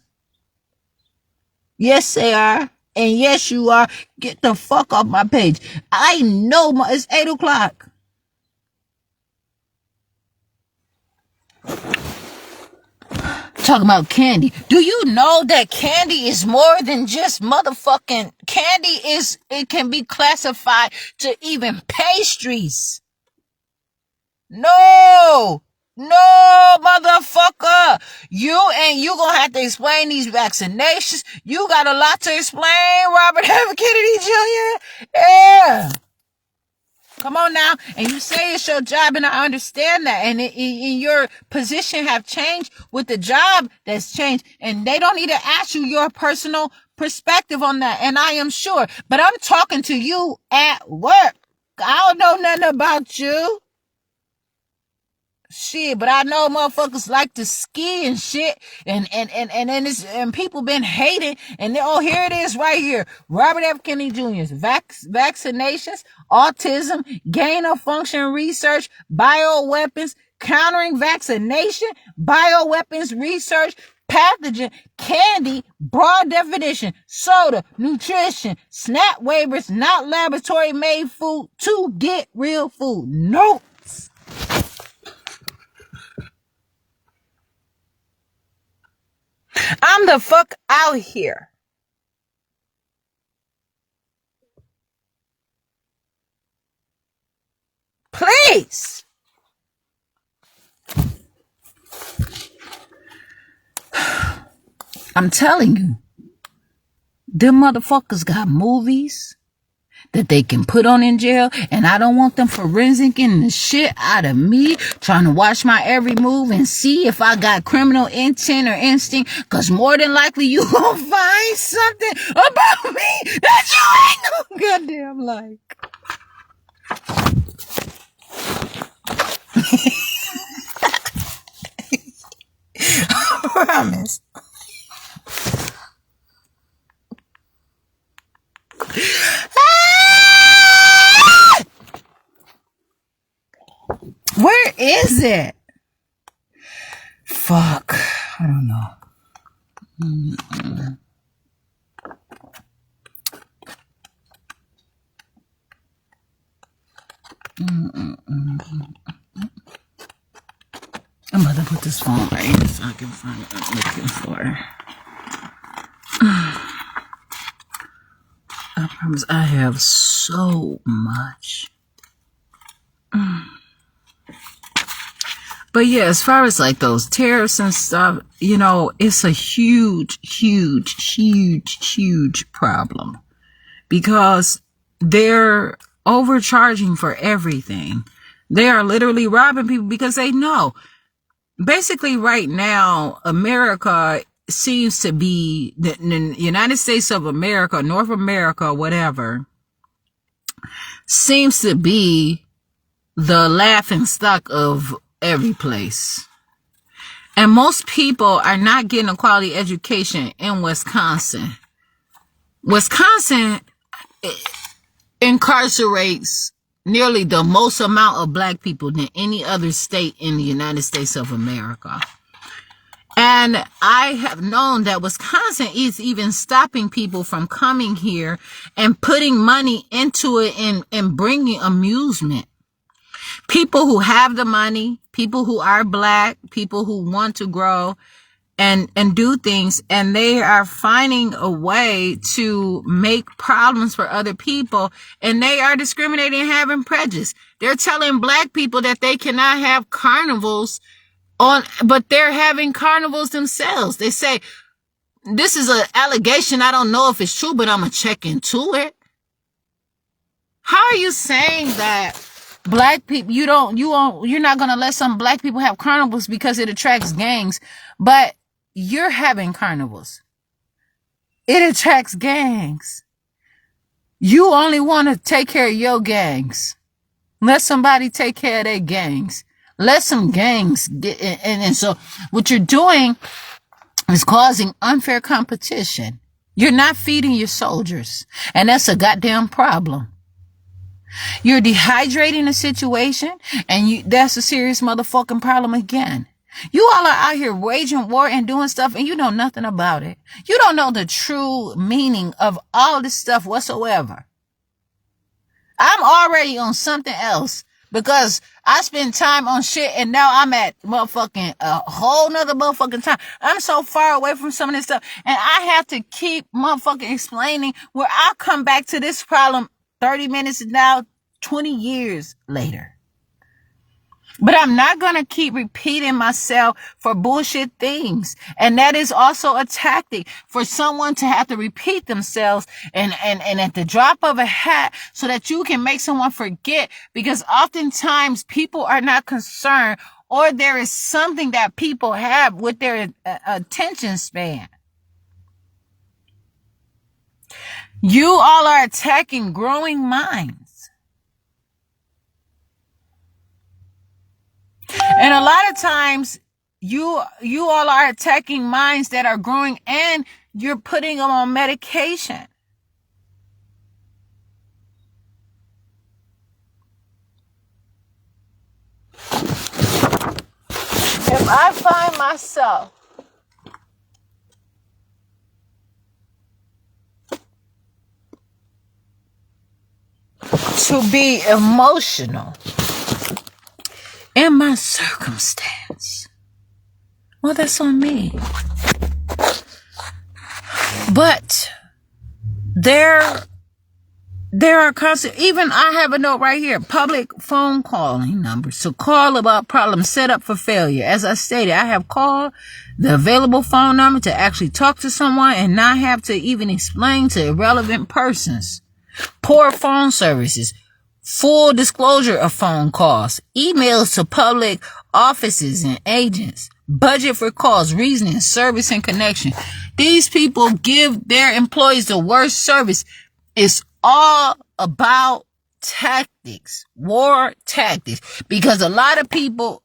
Yes, they are. And yes, you are. Get the fuck off my page. I know it's 8 o'clock. Talking about candy. Do you know that candy is more than just motherfucking candy? It can be classified to even pastries. No, motherfucker. You gonna have to explain these vaccinations. You got a lot to explain, Robert F. Kennedy Jr. Yeah. Come on now. And you say it's your job, and I understand that. And in your position have changed with the job that's changed. And they don't need to ask you your personal perspective on that. And I am sure. But I'm talking to you at work. I don't know nothing about you. Shit, but I know motherfuckers like to ski and shit, and people been hating, and here it is right here. Robert F. Kennedy Jr.'s vaccinations, autism, gain of function research, bioweapons, countering vaccination, bioweapons research, pathogen, candy, broad definition, soda, nutrition, SNAP waivers, not laboratory made food to get real food. Nope. I'm the fuck out here. Please. I'm telling you, them motherfuckers got movies that they can put on in jail, and I don't want them forensicing the shit out of me, trying to watch my every move and see if I got criminal intent or instinct, because more than likely you gonna find something about me that you ain't no goddamn like. I promise. Where is it? Fuck. I don't know. I'm about to put this phone right here so I can find what I'm looking for. I promise I have so much. But yeah, as far as like those tariffs and stuff, you know, it's a huge, huge, huge, huge problem because they're overcharging for everything. They are literally robbing people because they know. Basically, right now, America seems to be the United States of America, North America, whatever, seems to be the laughing stock of every place. And most people are not getting a quality education in Wisconsin. Wisconsin incarcerates nearly the most amount of black people than any other state in the United States of America. And I have known that Wisconsin is even stopping people from coming here and putting money into it and bringing amusement. People who have the money, people who are black, people who want to grow and do things, and they are finding a way to make problems for other people, and they are discriminating and having prejudice. They're telling black people that they cannot have carnivals but they're having carnivals themselves. They say, this is an allegation. I don't know if it's true, but I'm going to check into it. How are you saying that black people, you're not going to let some black people have carnivals because it attracts gangs, but you're having carnivals? It attracts gangs. You only want to take care of your gangs. Let somebody take care of their gangs. Let some gangs get in. And so what you're doing is causing unfair competition. You're not feeding your soldiers. And that's a goddamn problem. You're dehydrating the situation. And that's a serious motherfucking problem again. You all are out here waging war and doing stuff, and you know nothing about it. You don't know the true meaning of all this stuff whatsoever. I'm already on something else because I spend time on shit, and now I'm at motherfucking a whole nother motherfucking time. I'm so far away from some of this stuff, and I have to keep motherfucking explaining where I'll come back to this problem 30 minutes now, 20 years later. But I'm not going to keep repeating myself for bullshit things. And that is also a tactic for someone to have to repeat themselves and at the drop of a hat so that you can make someone forget, because oftentimes people are not concerned, or there is something that people have with their attention span. You all are attacking growing minds. And a lot of times you all are attacking minds that are growing, and you're putting them on medication. If I find myself to be emotional in my circumstance, well, that's on me. But there are constant, even I have a note right here, public phone calling numbers. So call about problems set up for failure. As I stated, I have called the available phone number to actually talk to someone and not have to even explain to irrelevant persons. Poor phone services. Full disclosure of phone calls, emails to public offices and agents, budget for calls, reasoning, service, and connection. These people give their employees the worst service. It's all about tactics, war tactics, because a lot of people,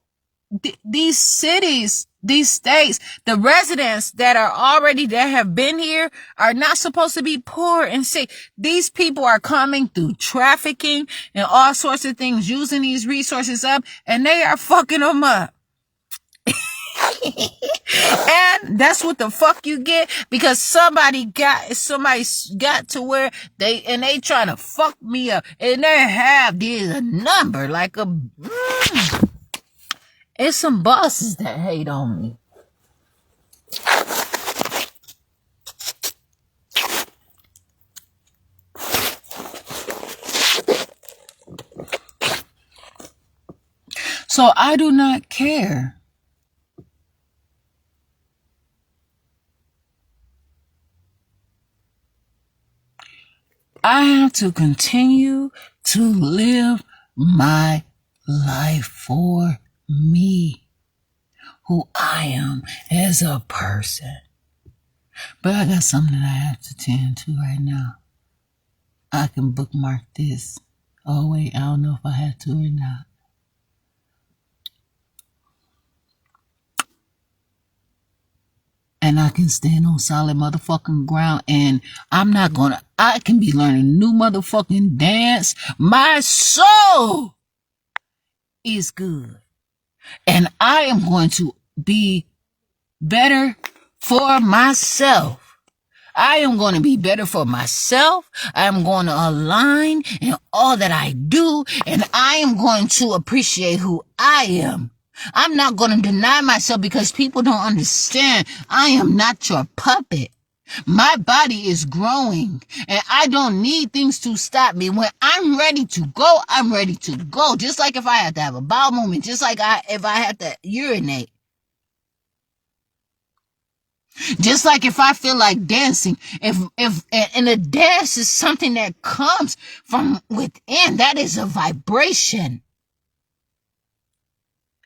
these cities, these states, the residents that have been here are not supposed to be poor and sick. These people are coming through trafficking and all sorts of things, using these resources up, and they are fucking them up. And that's what the fuck you get, because somebody got to where they trying to fuck me up, and they have this number like a it's some bosses that hate on me. So I do not care. I have to continue to live my life for me, who I am as a person. But I got something that I have to tend to right now. I can bookmark this. Oh wait, I don't know if I have to or not. And I can stand on solid motherfucking ground, and I can be learning a new motherfucking dance. My soul is good. And I am going to be better for myself. I am going to be better for myself. I am going to align in all that I do, and I am going to appreciate who I am. I'm not going to deny myself because people don't understand. I am not your puppet. My body is growing, and I don't need things to stop me. When I'm ready to go, I'm ready to go. Just like if I have to have a bowel movement, just like if I have to urinate. Just like if I feel like dancing, and a dance is something that comes from within, that is a vibration.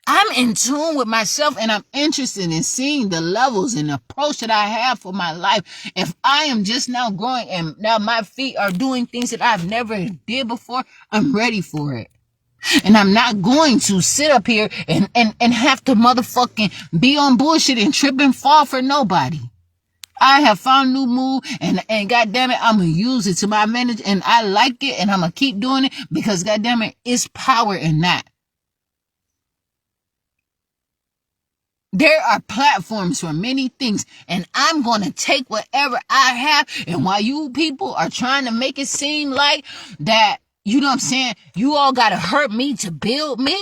I'm in tune with myself, and I'm interested in seeing the levels and approach that I have for my life. If I am just now growing and now my feet are doing things that I've never did before, I'm ready for it. And I'm not going to sit up here and have to motherfucking be on bullshit and trip and fall for nobody. I have found a new move, and goddamn it, I'm going to use it to my advantage, and I like it, and I'm going to keep doing it because goddamn it, it's power in that. There are platforms for many things, and I'm going to take whatever I have. And while you people are trying to make it seem like that, you know what I'm saying, you all got to hurt me to build me,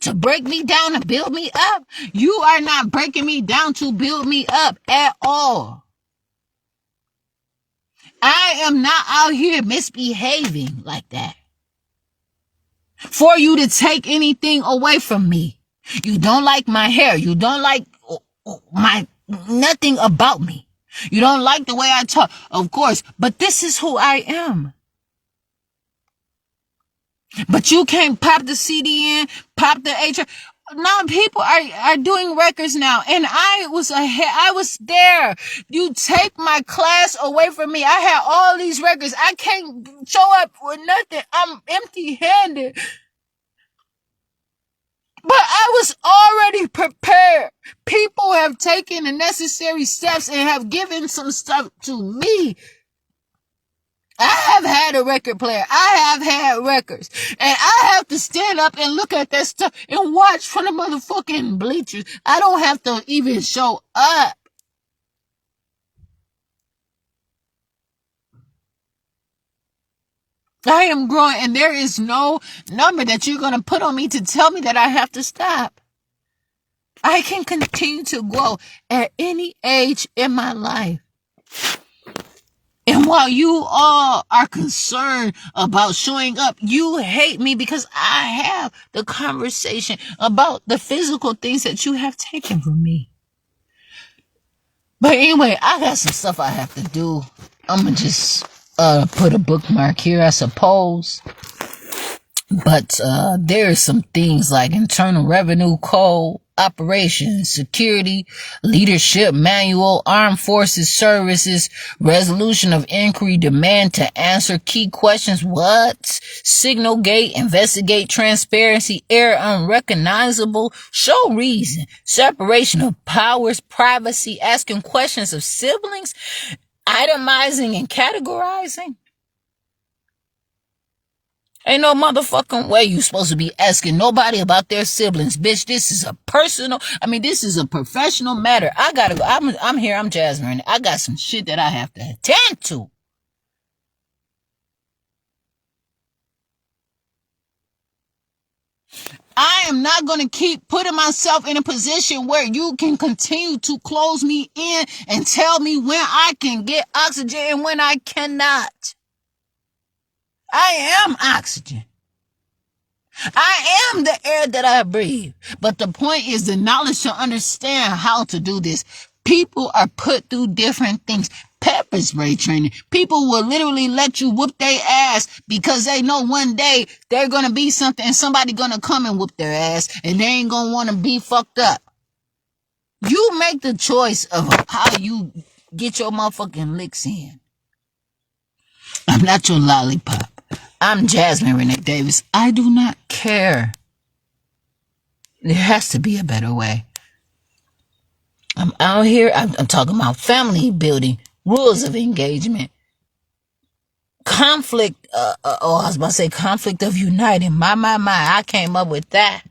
to break me down to build me up. You are not breaking me down to build me up at all. I am not out here misbehaving like that for you to take anything away from me. You don't like my hair. You don't like nothing about me. You don't like the way I talk, of course, but this is who I am. But you can't pop the CD in, pop the HR. Now people are doing records now, and I was there. You take my class away from me. I had all these records. I can't show up with nothing. I'm empty-handed. But I was already prepared. People have taken the necessary steps and have given some stuff to me. I have had a record player. I have had records. And I have to stand up and look at that stuff and watch from the motherfucking bleachers. I don't have to even show up. I am growing, and there is no number that you're going to put on me to tell me that I have to stop. I can continue to grow at any age in my life. And while you all are concerned about showing up, you hate me because I have the conversation about the physical things that you have taken from me. But anyway, I got some stuff I have to do. I'm going to just put a bookmark here, I suppose. But there are some things like Internal Revenue Code, Operations, Security, Leadership Manual, Armed Forces Services, Resolution of Inquiry, Demand to Answer Key Questions, what? Signal Gate, Investigate, Transparency, Error Unrecognizable, Show Reason, Separation of Powers, Privacy, Asking Questions of Siblings, Itemizing and Categorizing. Ain't no motherfucking way you supposed to be asking nobody about their siblings, bitch. This is this is a professional matter. I'm here, I'm Jasmine. I got some shit that I have to attend to. I am not going to keep putting myself in a position where you can continue to close me in and tell me when I can get oxygen and when I cannot. I am oxygen. I am the air that I breathe. But the point is the knowledge to understand how to do this. People are put through different things. Pepper spray training. People will literally let you whoop their ass because they know one day they're going to be something and somebody going to come and whoop their ass and they ain't going to want to be fucked up. You make the choice of how you get your motherfucking licks in. I'm not your lollipop. I'm Jasmine Renee Davis. I do not care. There has to be a better way. I'm out here. I'm talking about family building, rules of engagement, conflict. I was about to say conflict of uniting. My. I came up with that.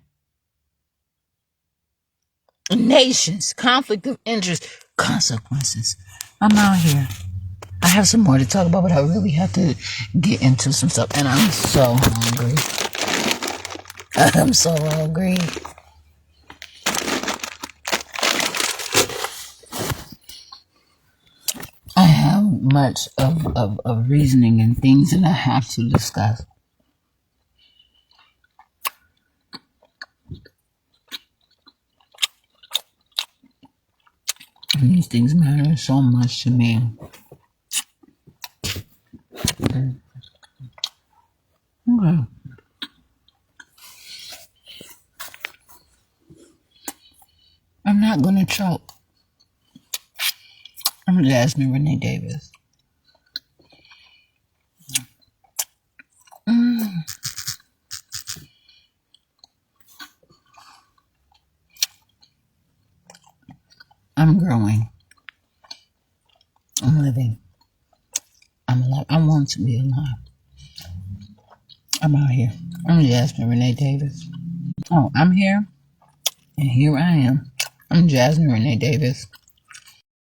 Nations, conflict of interest, consequences. I'm out here. I have some more to talk about, but I really have to get into some stuff. And I'm so hungry. I'm so hungry. I have much of reasoning and things that I have to discuss. And these things matter so much to me. Okay. I'm not going to choke. I'm Jasmine Renee Davis. I'm growing. I'm living. I'm alive. I want to be alive. I'm out here. I'm Jasmine Renee Davis. Oh, I'm here. And here I am. I'm Jasmine Renee Davis.